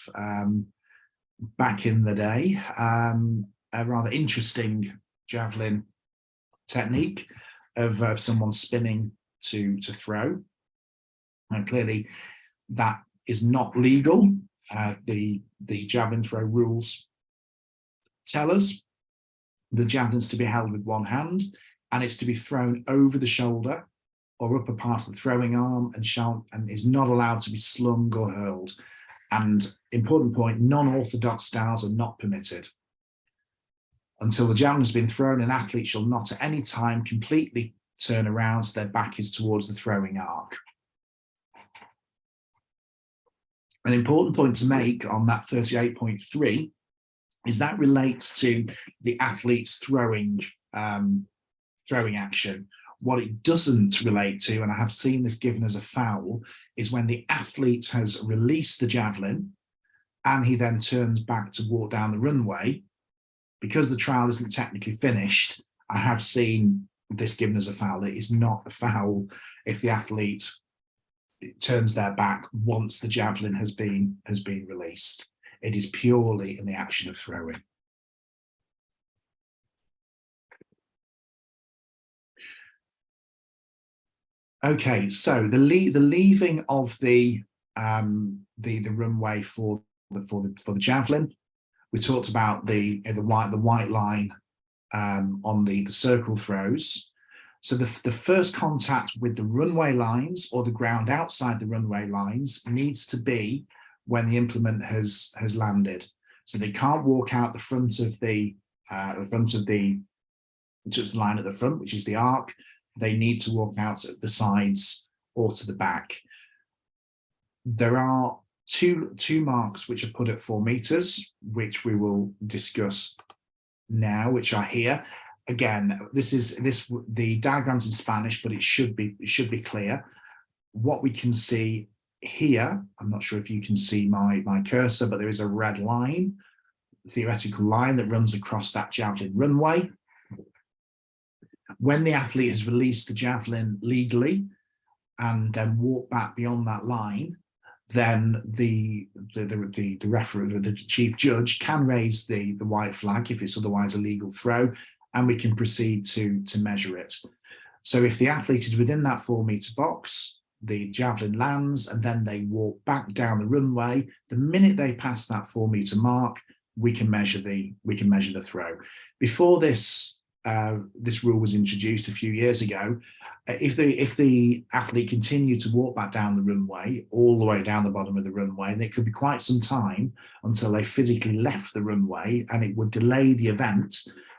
back in the day, a rather interesting javelin technique of someone spinning to throw. And clearly that is not legal. The javelin throw rules tell us the javelin's to be held with one hand, and it's to be thrown over the shoulder or upper part of the throwing arm, and is not allowed to be slung or hurled. And important point, non-orthodox styles are not permitted. Until the javelin has been thrown, an athlete shall not at any time completely turn around so their back is towards the throwing arc. An important point to make on that 38.3 is that relates to the athlete's throwing action. What it doesn't relate to, and I have seen this given as a foul, is when the athlete has released the javelin and he then turns back to walk down the runway. Because the trial isn't technically finished, I have seen this given as a foul. It is not a foul if the athlete turns their back once the javelin has been released. It is purely in the action of throwing. Okay, so the leaving of the runway for the javelin. We talked about the white line on the circle throws. So the first contact with the runway lines or the ground outside the runway lines needs to be when the implement has landed. So they can't walk out the front of just the line at the front, which is the arc. They need to walk out at the sides or to the back. There are two marks which are put at 4 meters, which we will discuss now, which are here. Again, the diagram's in Spanish, but it should be clear. What we can see here, I'm not sure if you can see my cursor, but there is a red line, theoretical line that runs across that javelin runway. When the athlete has released the javelin legally and then walked back beyond that line, then the referee, the chief judge, can raise the white flag if it's otherwise a legal throw, and we can proceed to measure it. So if the athlete is within that 4 meter box, the javelin lands and then they walk back down the runway. The minute they pass that 4 meter mark, we can measure the throw. Before this rule was introduced a few years ago, if the athlete continued to walk back down the runway, all the way down the bottom of the runway, and it could be quite some time until they physically left the runway, and it would delay the event,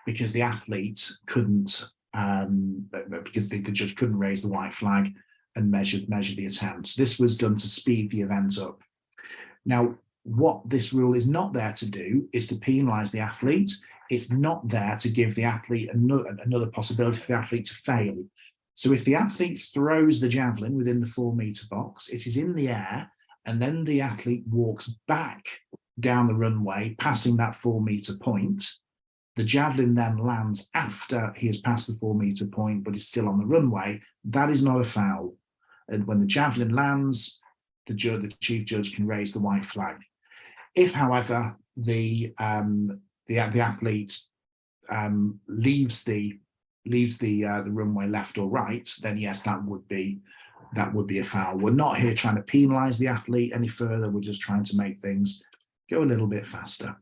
because the athlete couldn't, because the judge couldn't raise the white flag and measure the attempts. This was done to speed the event up. Now, what this rule is not there to do is to penalise the athlete. It's not there to give the athlete another possibility for the athlete to fail. So if the athlete throws the javelin within the 4-metre box, it is in the air, and then the athlete walks back down the runway, passing that 4-metre point. The javelin then lands after he has passed the 4-metre point, but is still on the runway. That is not a foul. And when the javelin lands, the chief judge can raise the white flag. If, however, the athlete leaves the runway left or right, then yes, that would be a foul. We're not here trying to penalise the athlete any further. We're just trying to make things go a little bit faster.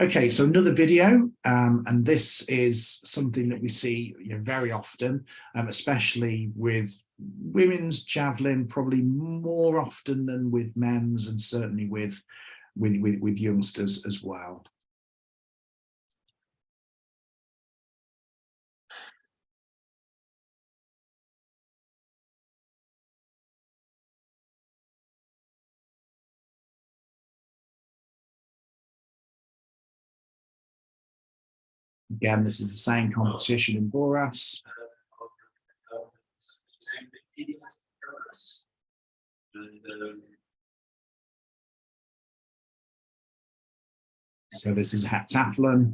Okay, so another video, and this is something that we see very often, especially with women's javelin, probably more often than with men's, and certainly with youngsters as well. Again, this is the same competition in WARECS. So this is heptathlon,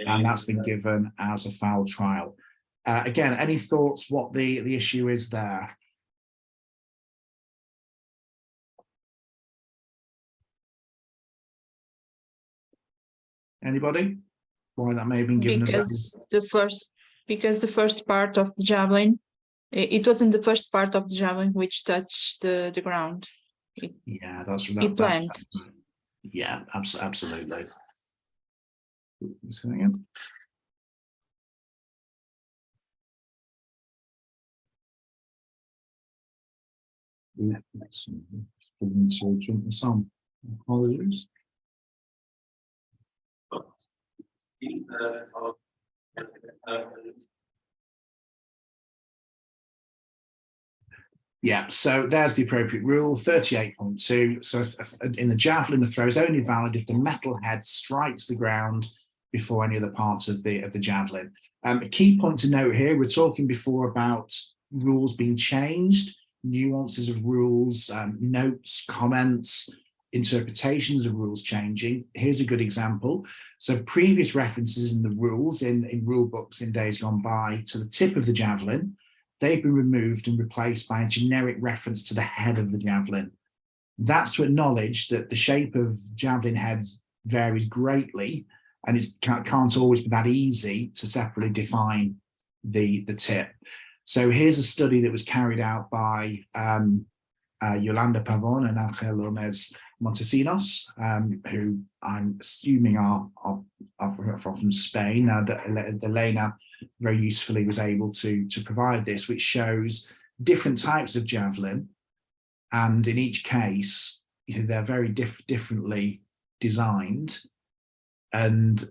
and that's been given as a foul trial. Again, any thoughts what the issue is there? Anybody? Why that may have been given because the first part of the javelin, it wasn't the first part of the javelin which touched the ground. Yeah, that's yeah, absolutely. Yeah, some apologies. Yeah, so there's the appropriate rule, 38.2. So in the javelin, the throw is only valid if the metal head strikes the ground before any other part of the javelin. A key point to note here, we're talking before about rules being changed, nuances of rules, notes, comments, interpretations of rules changing. Here's a good example. So previous references in the rules, in rule books in days gone by, to the tip of the javelin, they've been removed and replaced by a generic reference to the head of the javelin. That's to acknowledge that the shape of javelin heads varies greatly, and it can't always be that easy to separately define the tip. So here's a study that was carried out by Yolanda Pavon and Angel López Montesinos, who I'm assuming are from Spain. Elena very usefully was able to provide this, which shows different types of javelin, and in each case they're very differently designed and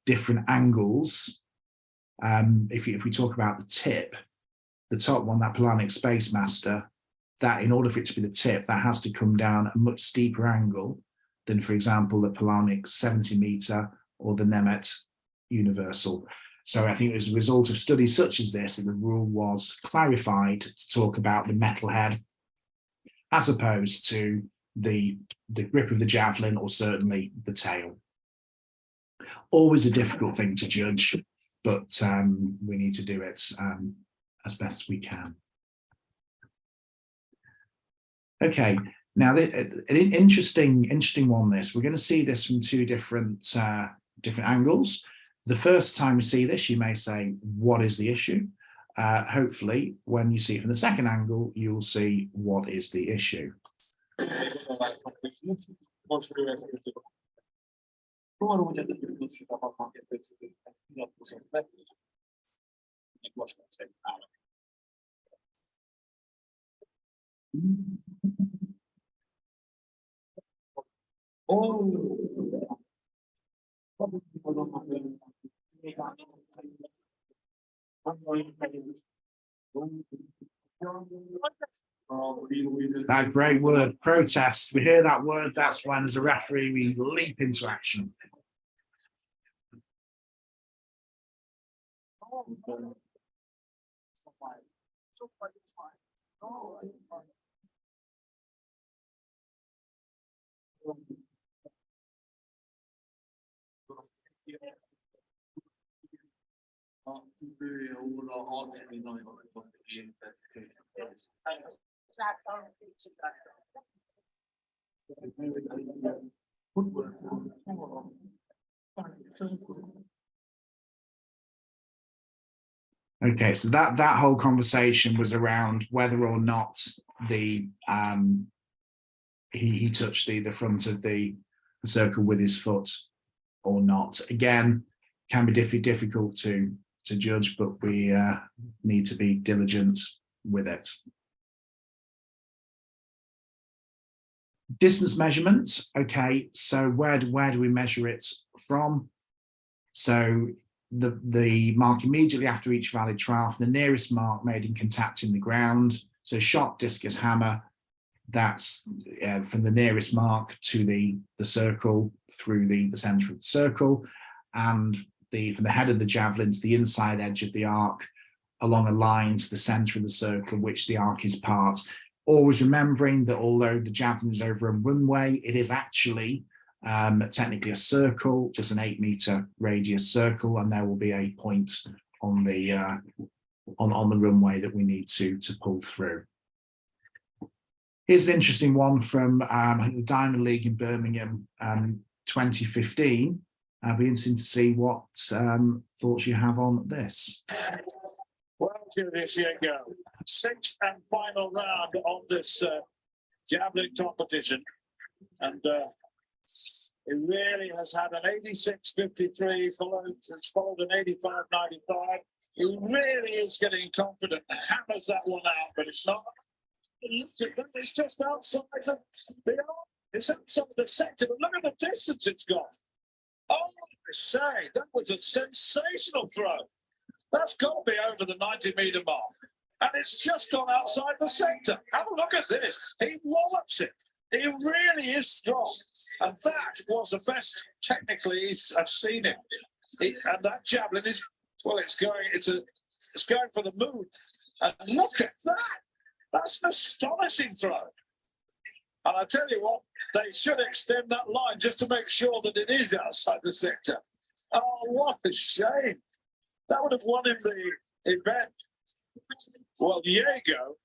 different angles. If we talk about the tip, the top one, that Polanic Space Master, that in order for it to be the tip, that has to come down a much steeper angle than, for example, the Polanic 70-meter or the Nemeth Universal. So I think as a result of studies such as this, the rule was clarified to talk about the metal head as opposed to the grip of the javelin, or certainly the tail. Always a difficult thing to judge, but we need to do it as best we can. Okay, now an interesting one. We're going to see this from two different angles. The first time you see this, you may say, "What is the issue?" Hopefully, when you see it from the second angle, you will see what is the issue. That great word, protest. We hear that word, that's when as a referee we leap into action. Okay, so that whole conversation was around whether or not the he touched the front of the circle with his foot or not. Again, can be difficult to judge, but we need to be diligent with it. Distance measurement. Okay, so where do we measure it from? So the mark immediately after each valid trial for the nearest mark made in contact in the ground. So shot, discus, hammer, that's from the nearest mark to the circle through the center of the circle, and from the head of the javelin to the inside edge of the arc along a line to the center of the circle, which the arc is part. Always remembering that although the javelin is over a runway, it is actually technically a circle, just an 8-meter radius circle, and there will be a point on the runway that we need to pull through. Here's an interesting one from the Diamond League in Birmingham, 2015. It'll be interesting to see what thoughts you have on this. Well, this year go. 6th and final round of this javelin competition, and it really has had an 86.53, it's followed an 85.95. He really is getting confident and hammers that one out, but it's not. It's just outside the arc. It's outside the sector, but look at the distance it's got. Oh, I say, that was a sensational throw. That's got to be over the 90-meter mark. And it's just gone outside the sector. Have a look at this. He wallops it. He really is strong. And that was the best technically I've seen him. And that javelin is, well, it's going for the moon. And look at that. That's an astonishing throw. And I tell you what, they should extend that line just to make sure that it is outside the sector. Oh, what a shame. That would have won him the event. Well, Diego.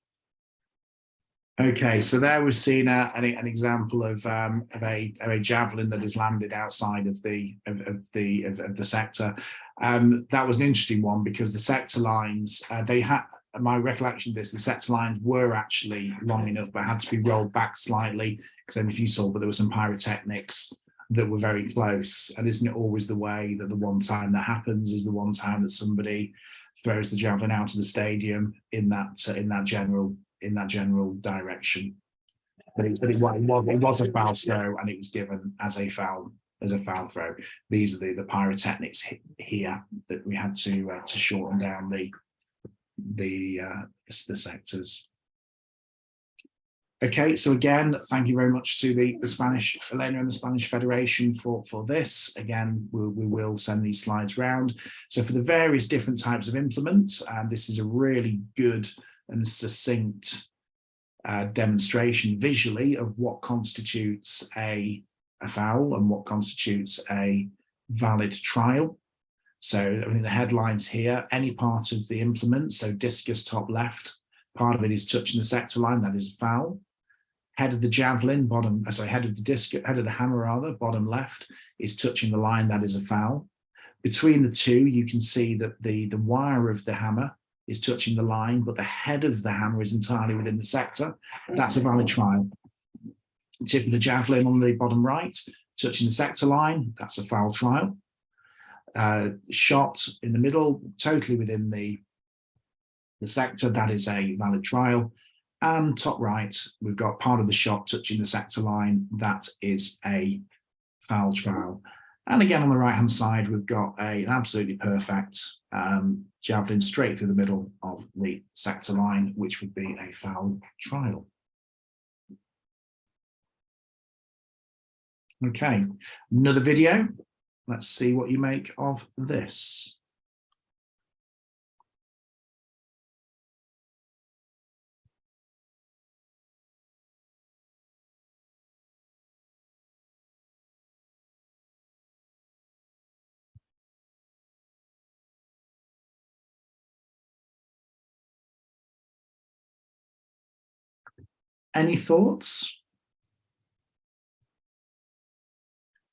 Okay, so there we've seen an example of a javelin that has landed outside of the sector. That was an interesting one because the sector lines, they had, my recollection of this, the sector lines were actually long enough, but had to be rolled back slightly because then if you saw, but there were some pyrotechnics that were very close. And isn't it always the way that the one time that happens is the one time that somebody throws the javelin out of the stadium in that general direction? But it was a foul throw, and it was given as a foul throw. These are the pyrotechnics here that we had to shorten down the sectors. Okay, so again, thank you very much to the Spanish, Elena and the Spanish Federation for this. Again, we will send these slides round. So for the various different types of implements, this is a really good and succinct demonstration visually of what constitutes a foul and what constitutes a valid trial. So I mean, the headlines here, any part of the implement, so discus top left, part of it is touching the sector line, that is a foul. Head of the javelin, head of the hammer rather, bottom left, is touching the line, that is a foul. Between the two, you can see that the wire of the hammer is touching the line, but the head of the hammer is entirely within the sector. That's a valid trial. Tip of the javelin on the bottom right, touching the sector line, that's a foul trial. Shot in the middle, totally within the sector, that is a valid trial. And top right, we've got part of the shot touching the sector line, that is a foul trial. And again, on the right-hand side, we've got an absolutely perfect javelin straight through the middle of the sector line, which would be a foul trial. Okay, another video. Let's see what you make of this. Any thoughts?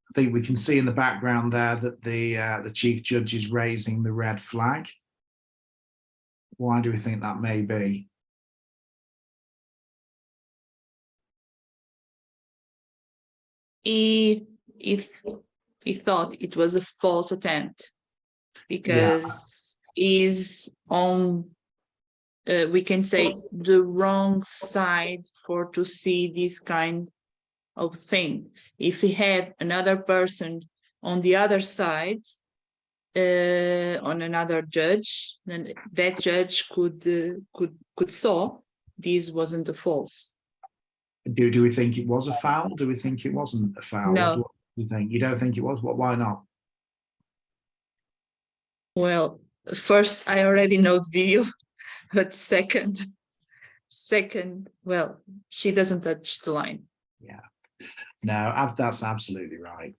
I think we can see in the background there that the chief judge is raising the red flag. Why do we think that may be? He thought it was a false attempt because he's on, we can say, the wrong side for to see this kind of thing. If he had another person on the other side, on another judge, then that judge could saw this wasn't a false. Do we think it was a foul? Do we think it wasn't a foul? No. What do you think? You don't think it was? Why not? Well, first, I already know the video, but second, well, she doesn't touch the line. Yeah, no, that's absolutely right.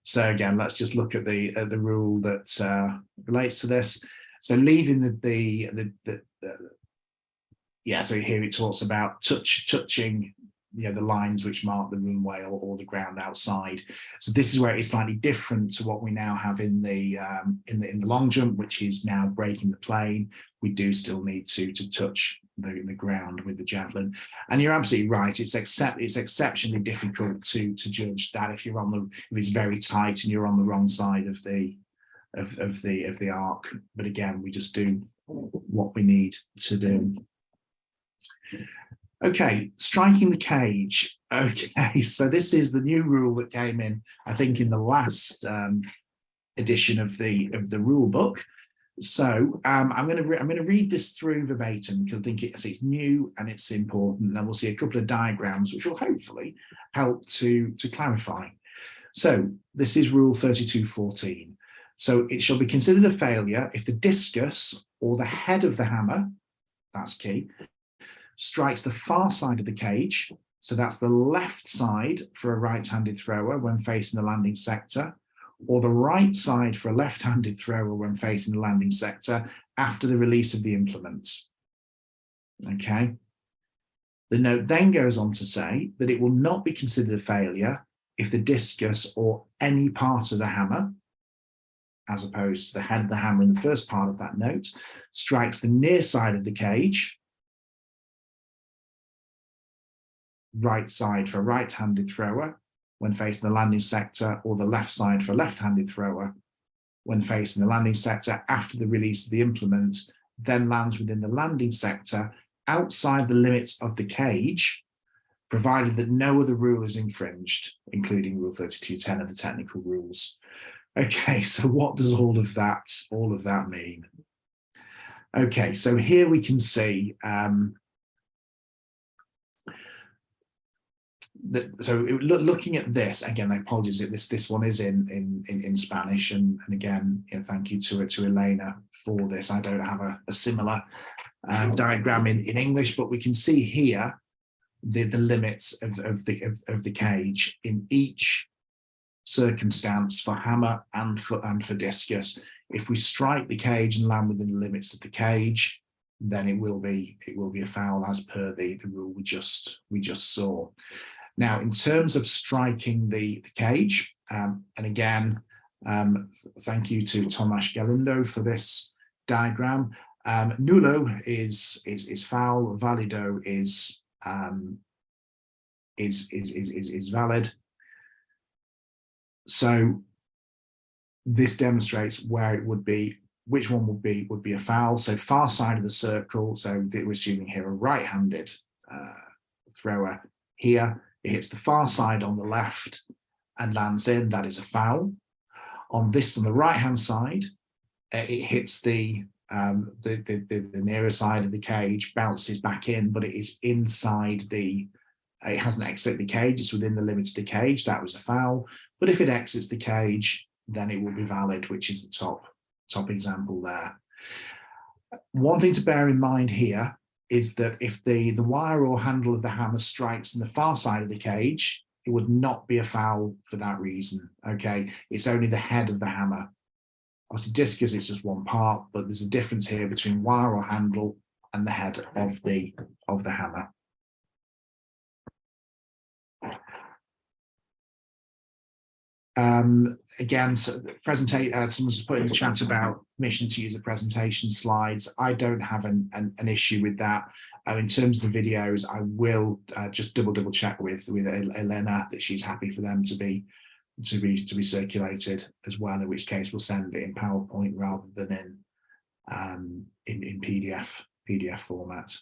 So again, let's just look at the rule that relates to this. So leaving yeah, so here it talks about touching, you know, the lines which mark the runway or the ground outside. So this is where it's slightly different to what we now have in the long jump, which is now breaking the plane. We do still need to touch the ground with the javelin. And you're absolutely right. It's exceptionally difficult to judge that if you're if it's very tight and you're on the wrong side of the arc. But again, we just do what we need to do. Okay, striking the cage. Okay, so this is the new rule that came in, I think, in the last edition of the rule book. So I'm going to read this through verbatim because I think it's new and it's important. And then we'll see a couple of diagrams which will hopefully help to clarify. So this is rule 32.14. So it shall be considered a failure if the discus or the head of the hammer, that's key, strikes the far side of the cage. So that's the left side for a right-handed thrower when facing the landing sector, or the right side for a left-handed thrower when facing the landing sector after the release of the implement. Okay. The note then goes on to say that it will not be considered a failure if the discus or any part of the hammer, as opposed to the head of the hammer in the first part of that note, strikes the near side of the cage, right side for a right-handed thrower when facing the landing sector, or the left side for a left-handed thrower when facing the landing sector after the release of the implement, then lands within the landing sector outside the limits of the cage, provided that no other rule is infringed, including rule 32.10 of the technical rules. Okay, so what does all of that mean? Okay, so here we can see looking at this again, apologies, this one is in Spanish, and again, you know, thank you to Elena for this. I don't have a similar diagram in English, but we can see here the limits of the cage in each circumstance for hammer and for discus. If we strike the cage and land within the limits of the cage, then it will be a foul as per the rule we just saw. Now, in terms of striking the cage, and again, thank you to Tomasz Galindo for this diagram. Nullo is foul, valido is valid. So this demonstrates where it would be, which one would be a foul. So far side of the circle. So we're assuming here a right-handed thrower here. It hits the far side on the left and lands in, that is a foul. On the right-hand side, it hits the nearer side of the cage, bounces back in, but it is inside it hasn't exited the cage, it's within the limits of the cage. That was a foul. But if it exits the cage, then it will be valid, which is the top example there. One thing to bear in mind here is that if the wire or handle of the hammer strikes on the far side of the cage, it would not be a foul for that reason. Okay, it's only the head of the hammer. Obviously, discus is just one part, but there's a difference here between wire or handle and the head of the hammer. Again, so someone's put in the chat about permission to use the presentation slides. I don't have an issue with that. In terms of the videos, I will just double check with Elena that she's happy for them to be circulated as well, in which case we'll send it in PowerPoint rather than in PDF format.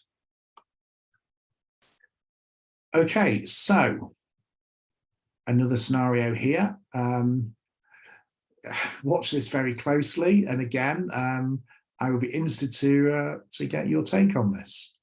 Okay, so another scenario here. Watch this very closely, and again, I will be interested to get your take on this.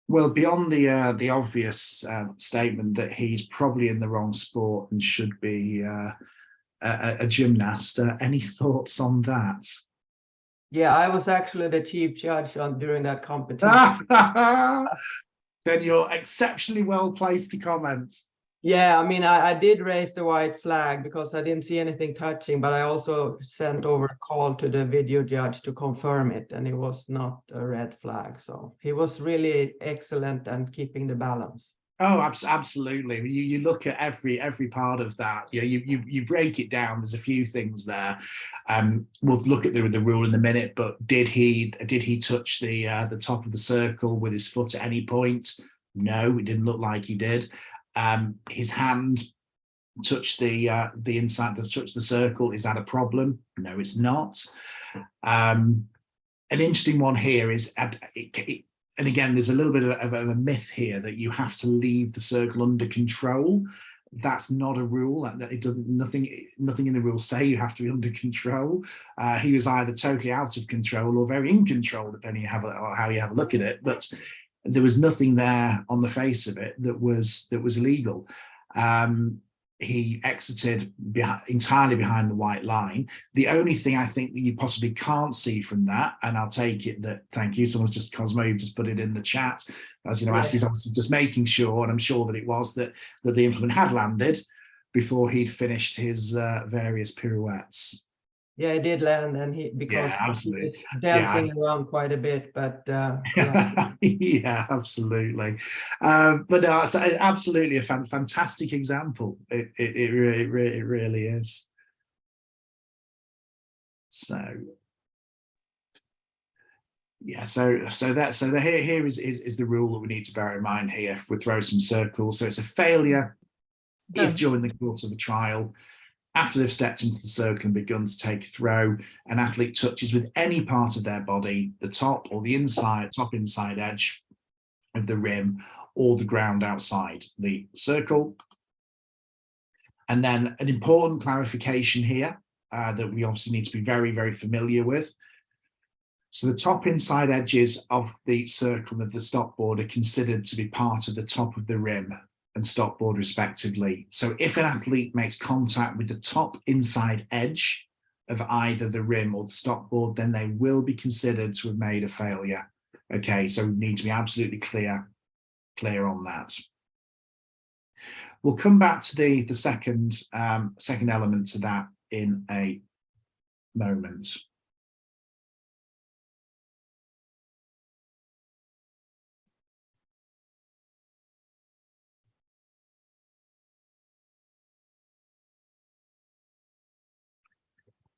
Well, beyond the obvious statement that he's probably in the wrong sport and should be a gymnast, any thoughts on that? Yeah, I was actually the chief judge during that competition. Then you're exceptionally well placed to comment. Yeah, I mean, I did raise the white flag because I didn't see anything touching, but I also sent over a call to the video judge to confirm it, and it was not a red flag. So he was really excellent and keeping the balance. Oh, absolutely. You look at every part of that. You break it down. There's a few things there. We'll look at the rule in a minute. But did he touch the top of the circle with his foot at any point? No, it didn't look like he did. His hand touched the inside, touched the circle. Is that a problem? No, it's not. An interesting one here is, and again, there's a little bit of a myth here that you have to leave the circle under control. That's not a rule. It doesn't. Nothing in the rules say you have to be under control. He was either totally out of control or very in control, depending on how you have a look at it. But there was nothing there on the face of it that was illegal. He exited entirely behind the white line. The only thing I think that you possibly can't see from that, and I'll take it that, thank you, someone's just, Cosmo, you've just put it in the chat, as you know, Askey's obviously just making sure, and I'm sure that it was that the implement had landed before he'd finished his various pirouettes. Yeah, he did land, and because absolutely. he was dancing around quite a bit, but yeah. Yeah, absolutely. But no, it's absolutely a fantastic example. It really is. So yeah, so here is the rule that we need to bear in mind here. If we throw some circles, so it's a failure if during the course of a trial, after they've stepped into the circle and begun to take a throw, an athlete touches with any part of their body, the top or the top inside edge of the rim or the ground outside the circle. And then an important clarification here that we obviously need to be very, very familiar with. So the top inside edges of the circle of the stopboard are considered to be part of the top of the rim and stopboard respectively. So if an athlete makes contact with the top inside edge of either the rim or the stop board, then they will be considered to have made a failure. Okay, so we need to be absolutely clear on that. We'll come back to the second element to that in a moment.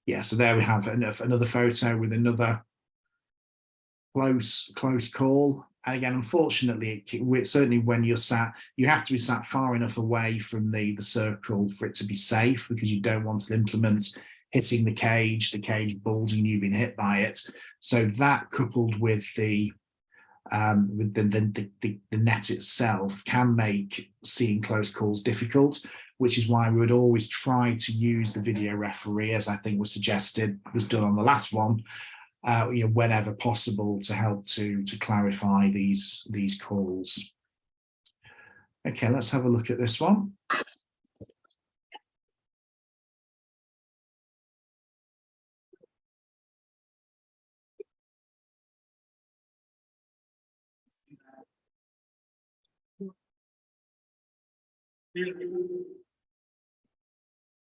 Yeah, so there we have another photo with another close call. And again, unfortunately, certainly when you're sat, you have to be sat far enough away from the circle for it to be safe, because you don't want an implement hitting the cage bulging, you being hit by it. So that, coupled with the net itself, can make seeing close calls difficult, which is why we would always try to use the video referee, as I think was suggested, was done on the last one, whenever possible, to help to clarify these calls. Okay, let's have a look at this one.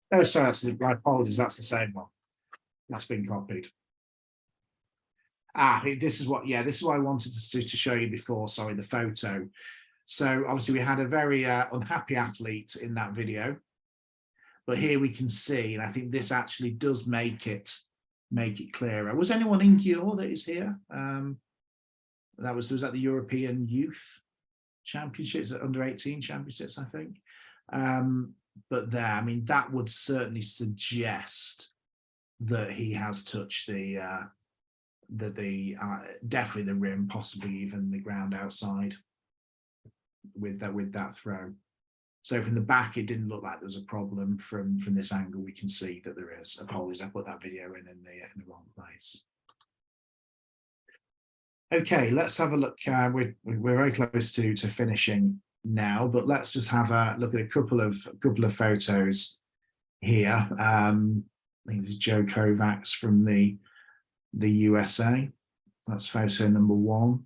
Oh, sorry, my apologies, that's the same one. That's been copied. This is what I wanted to show you before, sorry, the photo. So obviously we had a very unhappy athlete in that video, but here we can see, and I think this actually does make it clearer. Was anyone in Győr that is here? Was at the European Youth Championships, under 18 championships, I think. But there, I mean, that would certainly suggest that he has touched definitely the rim, possibly even the ground outside with that throw. So from the back, it didn't look like there was a problem. From this angle, we can see that there is. Apologies, I put that video in the wrong place. Okay, let's have a look. We're very close to finishing now, but let's just have a look at a couple of photos here. I think this is Joe Kovacs from the USA. That's photo number 1.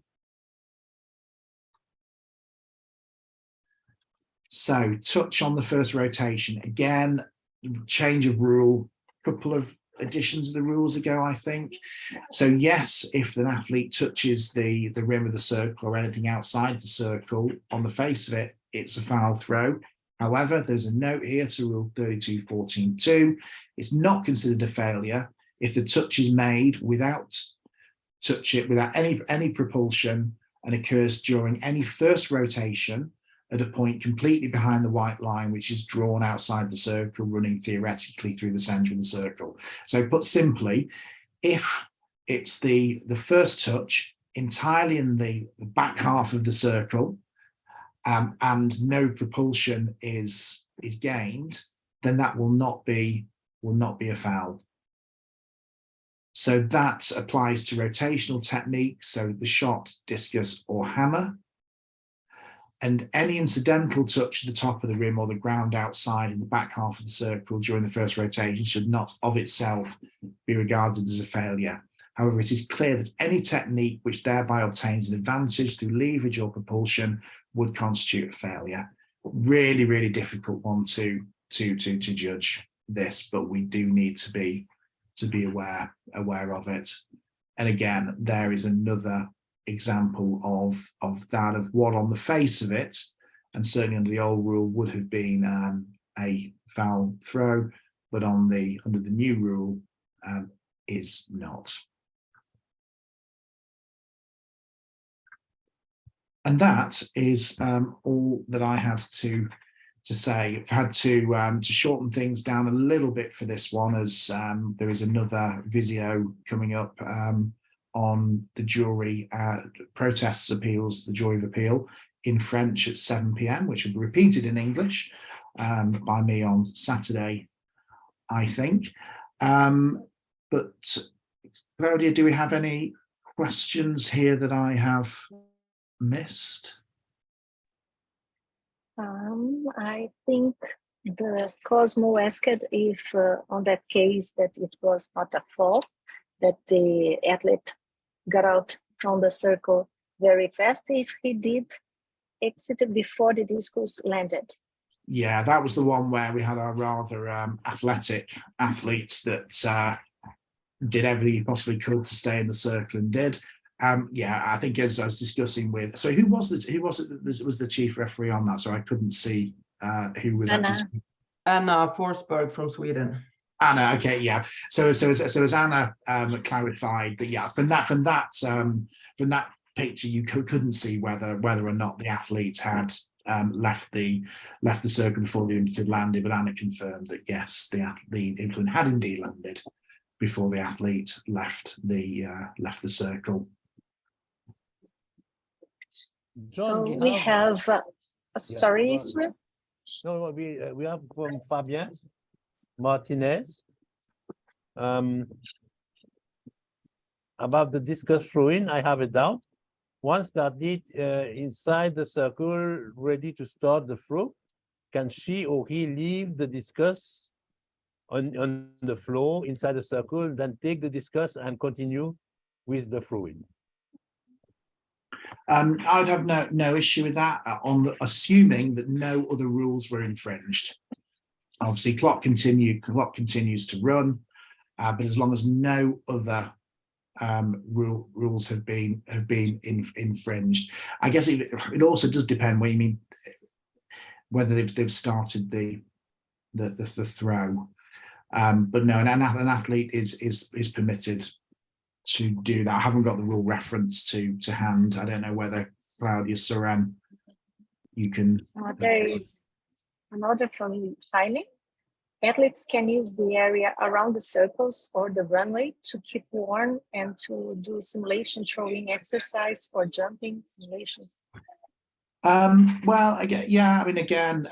So touch on the first rotation. Again, change of rule, couple of additions of the rules ago, I think. So yes, if an athlete touches the rim of the circle or anything outside the circle, on the face of it, it's a foul throw. However, there's a note here to Rule 32.14.2. It's not considered a failure if the touch is made without any propulsion and occurs during any first rotation at a point completely behind the white line, which is drawn outside the circle, running theoretically through the center of the circle. So put simply, if it's the first touch entirely in the back half of the circle, and no propulsion is gained, then that will not be a foul. So that applies to rotational techniques, so the shot, discus, or hammer. And any incidental touch at the top of the rim or the ground outside in the back half of the circle during the first rotation should not of itself be regarded as a failure. However, it is clear that any technique which thereby obtains an advantage through leverage or propulsion would constitute a failure. Really, really difficult one to judge this, but we do need to be aware of it. And again, there is another example of what on the face of it, and certainly under the old rule would have been a foul throw, but under the new rule is not. And that is all that I had to say. I've had to shorten things down a little bit for this one, as there is another video coming up on the jury protests appeals, the jury of appeal in French at 7 p.m, which will be repeated in English by me on Saturday, I think. But Claudia, do we have any questions here that I have missed? I think The Cosmo asked if on that case that it was not a fall, that the athlete got out from the circle very fast, if he did exit before the discus landed. Yeah, that was the one where we had our rather athletic athletes that did everything he possibly could to stay in the circle and did. Yeah, I think as I was discussing with, so who was the chief referee on that? So I couldn't see who was Anna. actually. Anna Forsberg from Sweden. Anna, okay, yeah. So as Anna clarified that, yeah, from that picture, you couldn't see whether or not the athletes had left the circle before the implement landed, but Anna confirmed that yes, the implement had indeed landed before the athlete left the circle. So John, we have, sorry, well, Israel? No, we have from Fabien Martinez. About the discus throwing, I have a doubt. Once the athlete inside the circle ready to start the throw, can she or he leave the discus on the floor inside the circle, then take the discus and continue with the throwing? I'd have no issue with that, assuming that no other rules were infringed. Obviously, clock continues to run, but as long as no other rules have been infringed, I guess it also does depend what you mean, whether they've started the throw. But no, an athlete is permitted to do that. I haven't got the rule reference to hand. I don't know whether Claudia Suran, you can. There is another from Jaime. Athletes can use the area around the circles or the runway to keep warm and to do simulation throwing exercise or jumping simulations. Well, again, yeah, I mean, again,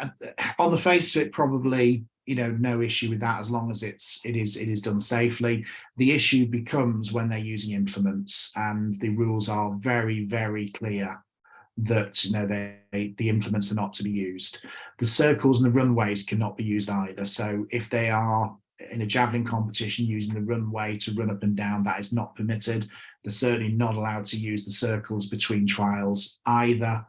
on the face of it, probably, no issue with that as long as it is done safely. The issue becomes when they're using implements, and the rules are very, very clear that the implements are not to be used. The circles and the runways cannot be used either. So if they are in a javelin competition using the runway to run up and down, that is not permitted. They're certainly not allowed to use the circles between trials either.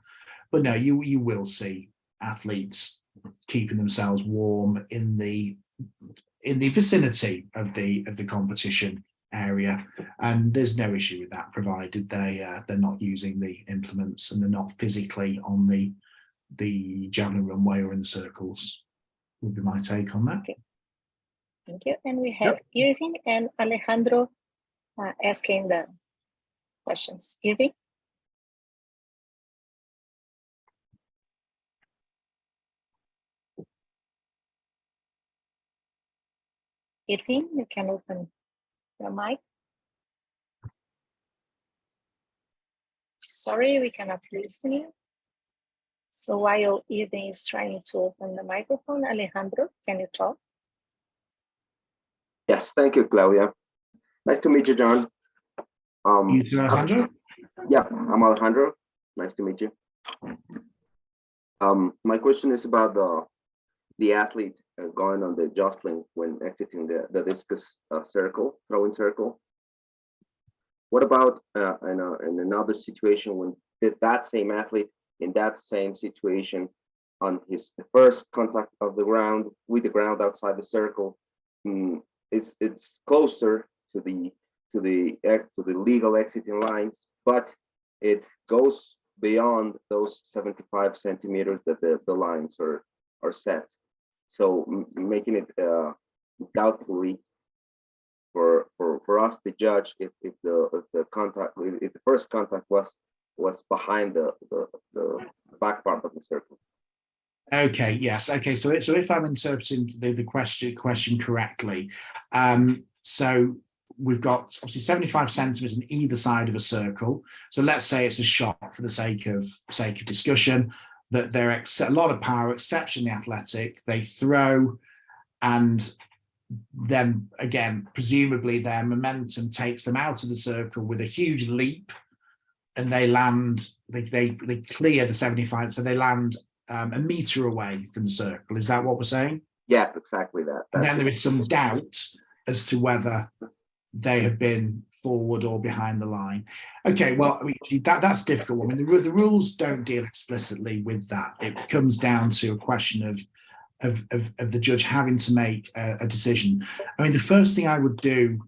But no, you will see athletes keeping themselves warm in the vicinity of the competition area, and there's no issue with that, provided they're not using the implements and they're not physically on the javelin runway or in the circles. Would be my take on that. Okay. Thank you. And we have Irving and Alejandro asking the questions. Irving? Irving, you can open your mic. Sorry, we cannot listen you. So while Irving is trying to open the microphone, Alejandro, can you talk? Yes, thank you, Claudia. Nice to meet you, John. You too, Alejandro? Yeah, I'm Alejandro. Nice to meet you. My question is about the athlete going on the jostling when exiting the discus throwing circle. What about in another situation when that same athlete in that same situation on the first contact of the ground with the ground outside the circle, it's closer to the legal exiting lines, but it goes beyond those 75 centimeters that the lines are set. So making it doubtfully for us to judge if the first contact was behind the back part of the circle. Okay, yes. Okay, so if I'm interpreting the question correctly, so we've got obviously 75 centimeters on either side of a circle. So let's say it's a shot for the sake of discussion, that they're a lot of power, exceptionally athletic. They throw, and then again, presumably their momentum takes them out of the circle with a huge leap, and they land. They clear the 75, so they land a meter away from the circle. Is that what we're saying? Yeah, exactly that. And then That's there it. is some doubt as to whether they have been forward or behind the line. Okay, well, I mean, that's difficult. I mean, the rules don't deal explicitly with that. It comes down to a question of the judge having to make a decision. I mean, the first thing I would do,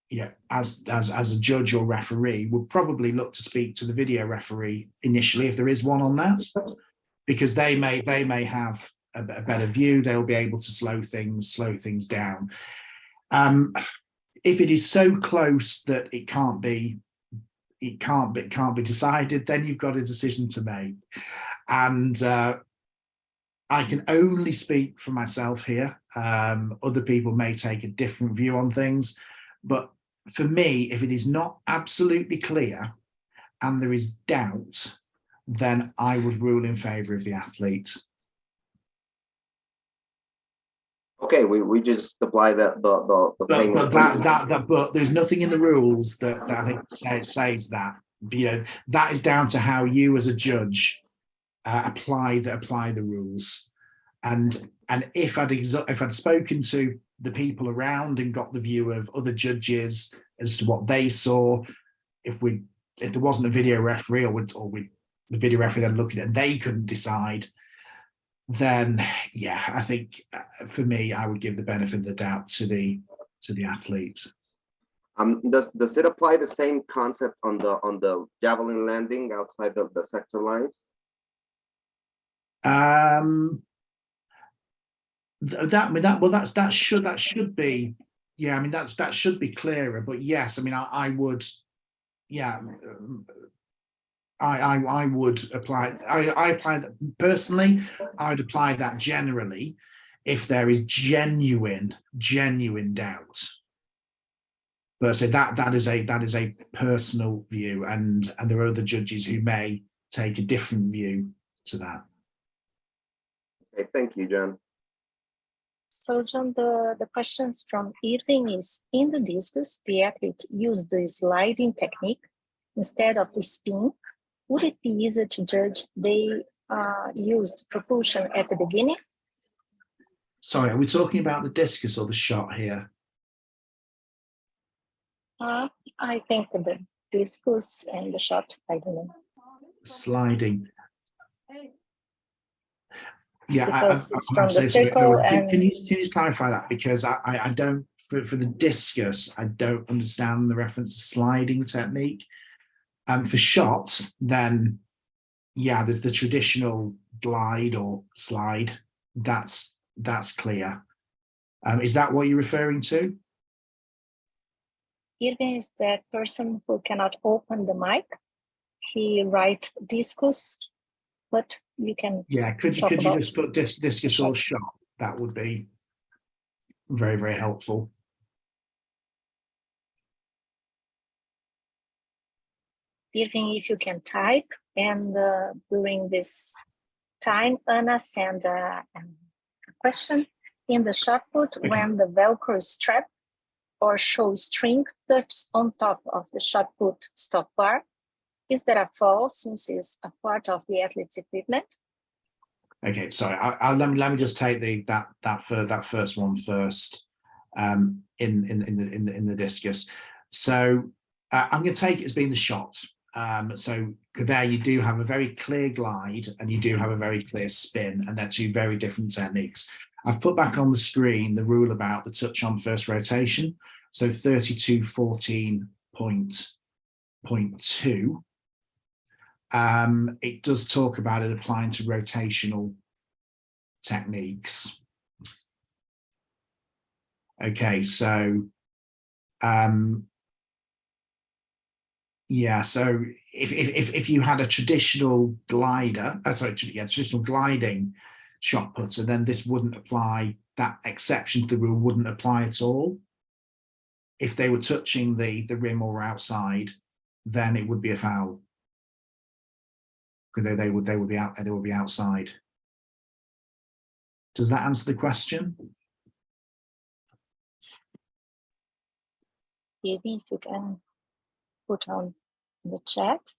you know, as a judge or referee, would probably look to speak to the video referee initially, if there is one on that, because they may have a better view. They'll be able to slow things down. If it is so close that it can't be decided, then you've got a decision to make. And I can only speak for myself here. Other people may take a different view on things, but for me, if it is not absolutely clear and there is doubt, then I would rule in favor of the athlete. Okay, we just apply the But there's nothing in the rules that I think says that. You know, that is down to how you as a judge apply the rules. And if I'd spoken to the people around and got the view of other judges as to what they saw, if there wasn't a video referee or the video referee then looking at it and they couldn't decide, then yeah, I think for me, I would give the benefit of the doubt to the athlete. Does it apply the same concept on the javelin landing outside of the sector lines? That should be, yeah, I mean that should be clearer, but yes, I mean I would, yeah, I would apply, I apply that personally. I would apply that generally if there is genuine doubt. But I say that is a personal view, and there are other judges who may take a different view to that. Okay, thank you, John. So John, the questions from Irving is, in the discus, the athlete used the sliding technique instead of the spin. Would it be easier to judge they used propulsion at the beginning? Sorry, are we talking about the discus or the shot here? I think the discus and the shot, I don't know. Sliding. Yeah, because it's from the circle. And can you just clarify that, because I don't, for the discus, I don't understand the reference to sliding technique. For shot, then yeah, there's the traditional glide or slide. That's clear. Is that what you're referring to? Irving is that person who cannot open the mic. He write discus, but you can. Yeah, could you just put discus or shot? That would be very, very helpful. Irving, if you can type, and during this time, Anna sent a question. In the shot put, okay, when the Velcro strap or show string touches on top of the shot put stop bar, is there a fall since it's a part of the athlete's equipment? Okay, sorry. Let me just take that first one first. In the discus. So I'm going to take it as being the shot. So there you do have a very clear glide and you do have a very clear spin, and they're two very different techniques. I've put back on the screen the rule about the touch on first rotation. So 3214.2. It does talk about it applying to rotational techniques. Okay, so yeah, so if you had a traditional glider, traditional gliding shot putter, then this wouldn't apply. That exception to the rule wouldn't apply at all. If they were touching the rim or outside, then it would be a foul, because they would be outside. Does that answer the question? Maybe if you can put on the chat.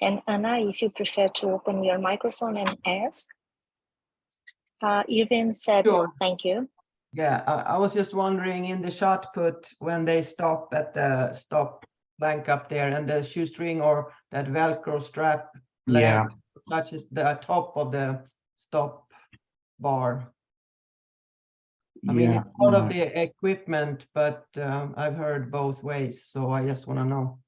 And Anna, if you prefer to open your microphone and ask. Irvin said, Sure. thank you. Yeah, I was just wondering in the shot put when they stop at the stop blank up there and the shoestring or that Velcro strap Yeah. touches the top of the stop bar. I mean, Yeah. it's part of the equipment, but I've heard both ways, so I just want to know.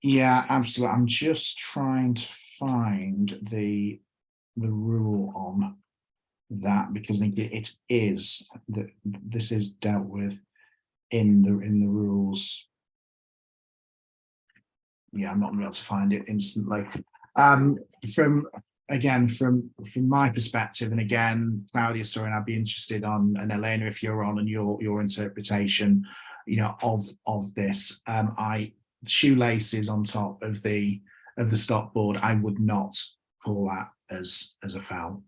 Yeah, absolutely. I'm just trying to find the rule on that because I think it is that this is dealt with in the rules. Yeah, I'm not going to be able to find it instantly. From my perspective, and again, Claudia, sorry, and I'd be interested on, and Elena, if you're on, and your interpretation, you know, of this. Shoelaces on top of the stop board, I would not call that as a foul.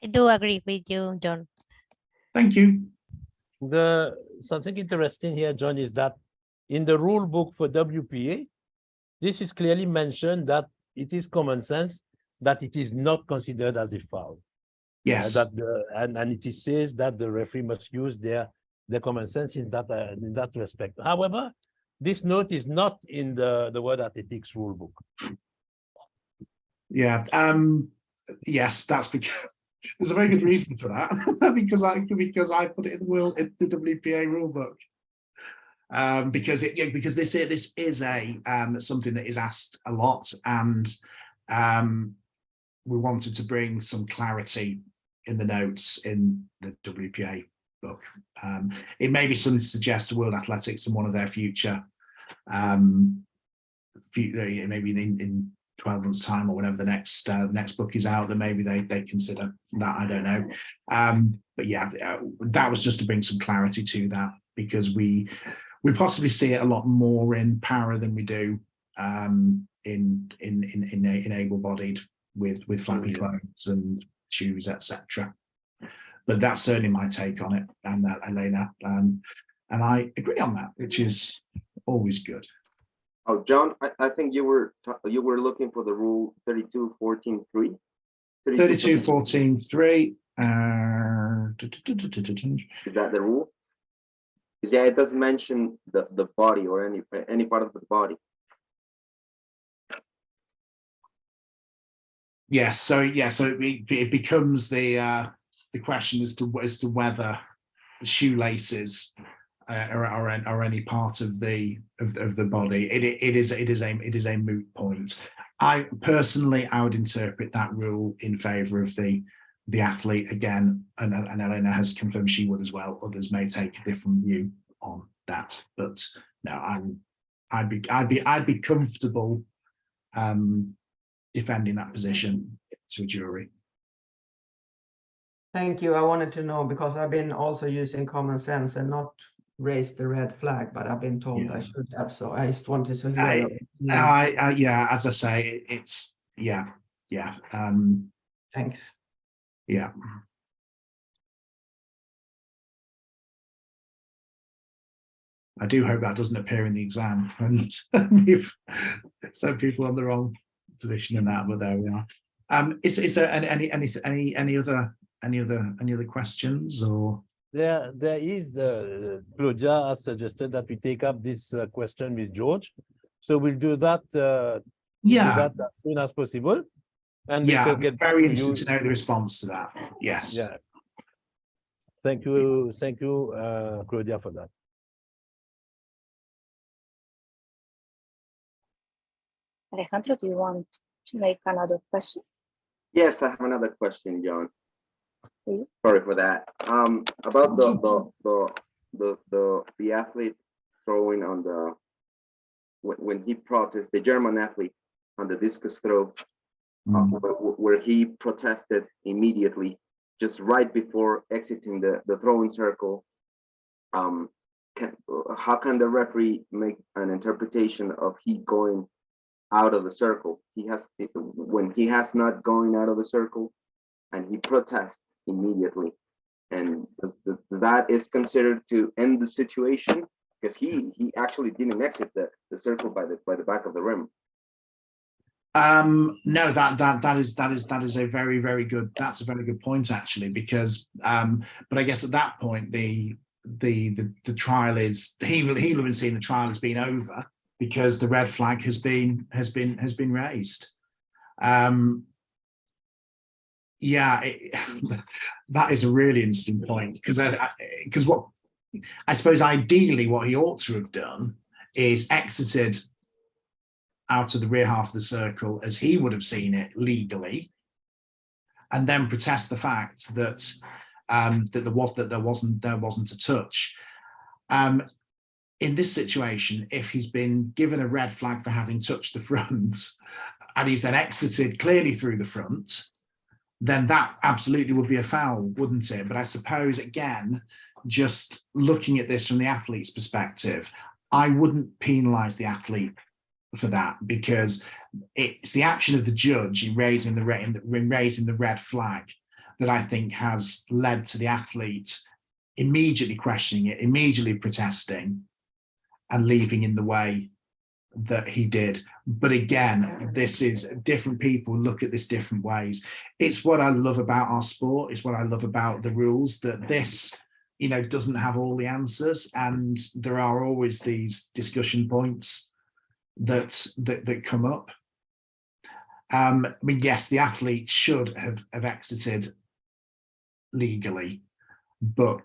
I do agree with you, John. Thank you. Something interesting here, John, is that in the rule book for WPA, this is clearly mentioned that it is common sense that it is not considered as a foul. Yes. And it says that the referee must use their common sense in that respect. However, this note is not in the World Athletics rule book. Yeah. Yes, that's because there's a very good reason for that. because I put it in the WPA rule book. Because this is a something that is asked a lot, and we wanted to bring some clarity in the notes in the WPA book. It may be something to suggest to World Athletics in one of their future, maybe in 12 months' time or whenever the next book is out, then maybe they consider that. I don't know. But yeah, that was just to bring some clarity to that, because we possibly see it a lot more in para than we do in able-bodied with flappy clothes and shoes, etc. But that's certainly my take on it, and Elena, and I agree on that, which is always good. Oh, John, I think you were looking for the rule 32.14.3. 32.14.3. Is that the rule? Yeah, it doesn't mention the body or any part of the body. Yes, so it becomes the question as to whether shoelaces are any part of the body. It is a moot point. I personally would interpret that rule in favor of the athlete again, and Elena has confirmed she would as well. Others may take a different view on that, but no, I'd be comfortable defending that position to a jury. Thank you. I wanted to know because I've been also using common sense and not raised the red flag, but I've been told I should have. So I just wanted to hear. Yeah, as I say, it's yeah. Thanks. Yeah. I do hope that doesn't appear in the exam, and we've sent people on the wrong position in that. But there we are. Is there any other questions or? There is. Claudia has suggested that we take up this question with George, so we'll do that. Yeah. Do that as soon as possible, and yeah, we can get very back to you. interested to know the response to that. Yes. Yeah. Thank you, Claudia, for that. Alejandro, do you want to make another question? Yes, I have another question, John. Please. Sorry for that. About the athlete throwing on the when he protested, the German athlete on the discus throw, where he protested immediately, just right before exiting the throwing circle. How can the referee make an interpretation of he going out of the circle? When he has not going out of the circle, and he protests immediately, and that is considered to end the situation, because he actually didn't exit the circle by the back of the rim. No, that is a very good, that's a very good point actually, because but I guess at that point the trial is, he will have been seeing the trial as being over because the red flag has been raised. Yeah, that is a really interesting point, because what I suppose ideally what he ought to have done is exited out of the rear half of the circle as he would have seen it legally, and then protest the fact that there wasn't a touch. In this situation, if he's been given a red flag for having touched the front and he's then exited clearly through the front, then that absolutely would be a foul, wouldn't it? But I suppose, again, just looking at this from the athlete's perspective, I wouldn't penalise the athlete for that, because it's the action of the judge in raising the red flag that I think has led to the athlete immediately questioning it, immediately protesting, and leaving in the way that he did. But again, this is different people look at this different ways. It's what I love about our sport. It's what I love about the rules, that this, you know, doesn't have all the answers, and there are always these discussion points that come up. I mean, yes, the athlete should have exited legally, but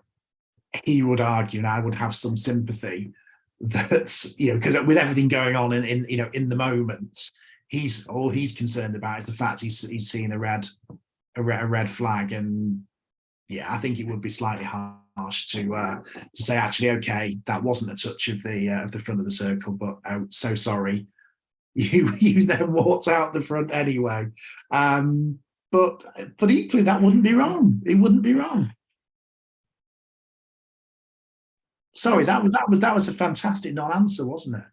he would argue, and I would have some sympathy, that, you know, because with everything going on in you know, in the moment, all he's concerned about is the fact he's seen a red flag. And yeah, I think it would be slightly harsh to say, actually, okay, that wasn't a touch of the front of the circle, but oh, so sorry, you then walked out the front anyway. But equally, that wouldn't be wrong. It wouldn't be wrong. Sorry, that was a fantastic non-answer, wasn't it?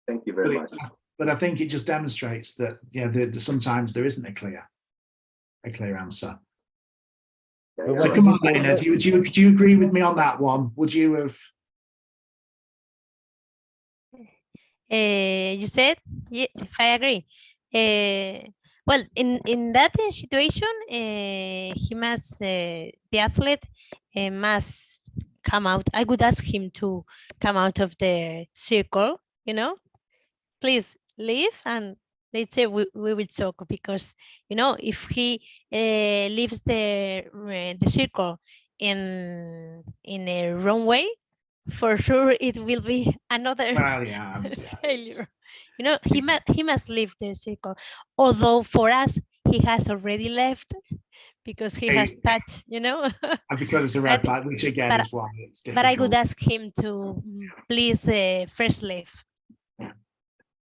Thank you very much. But I think it just demonstrates that, yeah, sometimes there isn't a clear answer. Yeah, So come on, Lena, do you agree with me on that one? Would you have? You said, yeah, if I agree. Well, in that situation, he must, the athlete must come out. I would ask him to come out of the circle, you know, please leave, and let's say we will talk, because, you know, if he leaves the circle in a wrong way, for sure it will be another failure. You know, he must leave the circle, although for us he has already left because he has touched, you know. And because it's a red flag, which again is why it's difficult. But I would ask him to please first leave.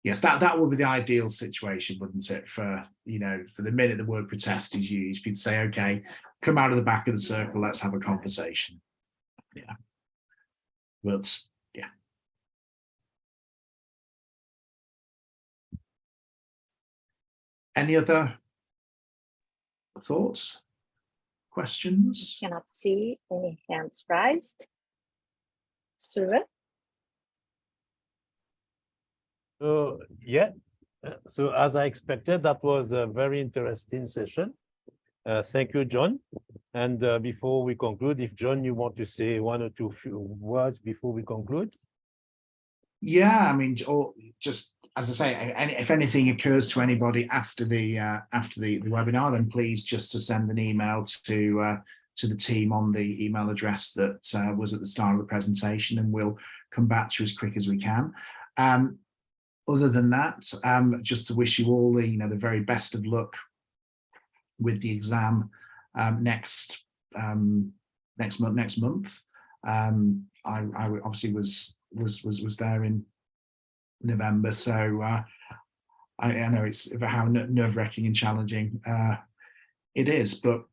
Yes, that would be the ideal situation, wouldn't it? For, you know, for the minute the word protest is used, you'd say, okay, come out of the back of the circle, let's have a conversation. Yeah. But yeah. Any other thoughts, questions? Cannot see any hands raised. Sure. So yeah, so as I expected, that was a very interesting session. Thank you, John. And before we conclude, if John, you want to say one or two few words before we conclude? Yeah, I mean, or just as I say, if anything occurs to anybody after the webinar, then please just to send an email to the team on the email address that was at the start of the presentation, and we'll come back to you as quick as we can. Other than that, just to wish you all the very best of luck with the exam next month. I obviously was there in November, so I know it's how nerve-wracking and challenging it is, but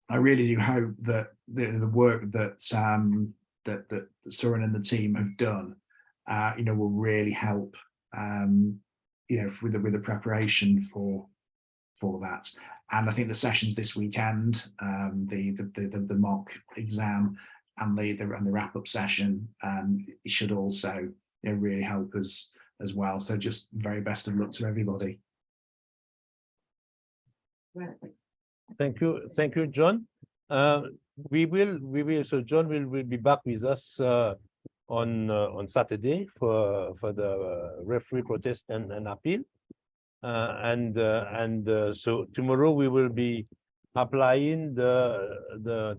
I really do hope that the work that that Søren and the team have done, will really help, with the preparation for that. And I think the sessions this weekend, the mock exam and the wrap-up session, it should also really help us as well. So just very best of luck to everybody. Thank you, John. So John will be back with us on Saturday for the referee protest and appeal. So tomorrow we will be applying the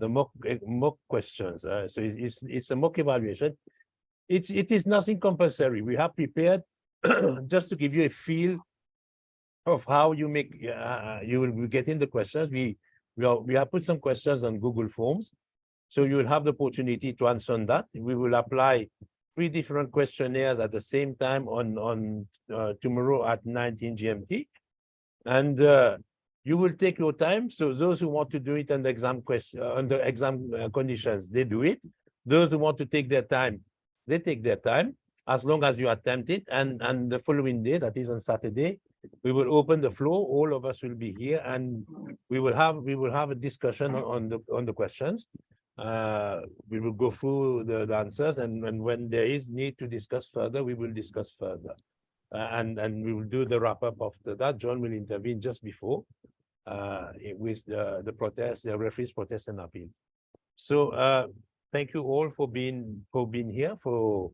mock questions. So it's a mock evaluation. It is nothing compulsory. We have prepared just to give you a feel of how you make you will be getting the questions. We have put some questions on Google Forms, so you will have the opportunity to answer on that. We will apply 3 different questionnaires at the same time on tomorrow at 19 GMT, and you will take your time. So those who want to do it on the exam conditions, they do it. Those who want to take their time, they take their time, as long as you attempt it. And the following day, that is on Saturday, we will open the floor. All of us will be here, and we will have a discussion on the questions. We will go through the answers, and when there is need to discuss further, we will discuss further. And we will do the wrap up after that. John will intervene just before with the protest, the referees protest and appeal. So thank you all for being here, for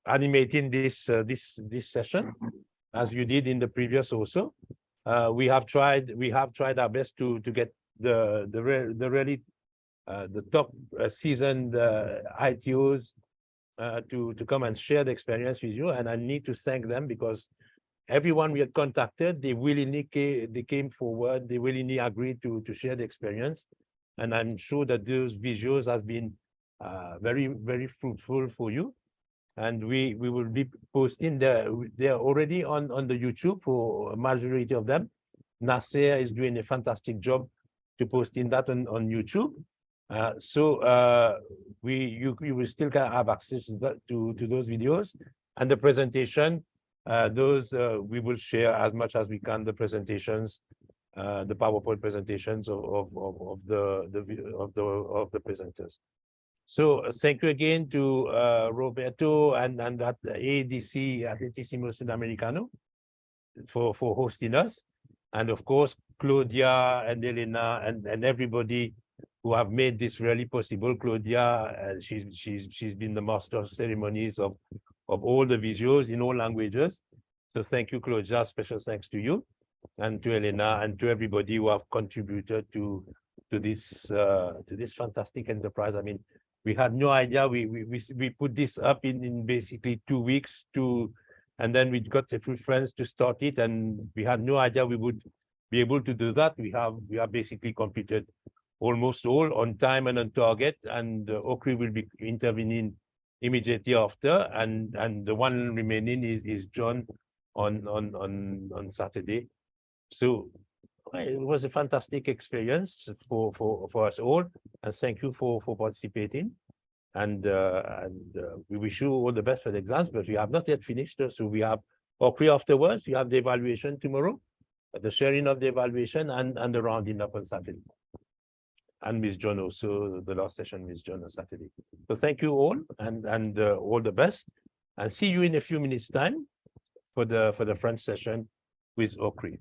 animating this session, as you did in the previous also. We have tried our best to get the top seasoned ITOs to come and share the experience with you, and I need to thank them, because everyone we had contacted, they came forward, they willingly agreed to share the experience, and I'm sure that those visuals has been very, very fruitful for you. And we will be posting they're already on the YouTube for a majority of them. Nasser is doing a fantastic job to posting that on YouTube. So you will still have access to those videos, and the presentation. Those we will share as much as we can, the presentations, the PowerPoint presentations of the presenters. So thank you again to Roberto and at the ADC, Atletisimo Sudamericano, for hosting us, and of course Claudia and Elena and everybody who have made this really possible. Claudia, she's been the master of ceremonies of all the visuals in all languages. So thank you, Claudia. Special thanks to you, and to Elena, and to everybody who have contributed to this fantastic enterprise. I mean, we had no idea. We put this up in basically 2 weeks and then we got a few friends to start it, and we had no idea we would be able to do that. We have basically completed almost all on time and on target, and Okri will be intervening immediately after, and the one remaining is John on Saturday. So it was a fantastic experience for us all, and thank you for participating. And we wish you all the best for the exams, but we have not yet finished. So we have Okri afterwards. We have the evaluation tomorrow, the sharing of the evaluation, and the rounding up on Saturday. And Ms. John also, the last session, Ms. John on Saturday. So thank you all, and all the best, and see you in a few minutes' time for the French session with Okri.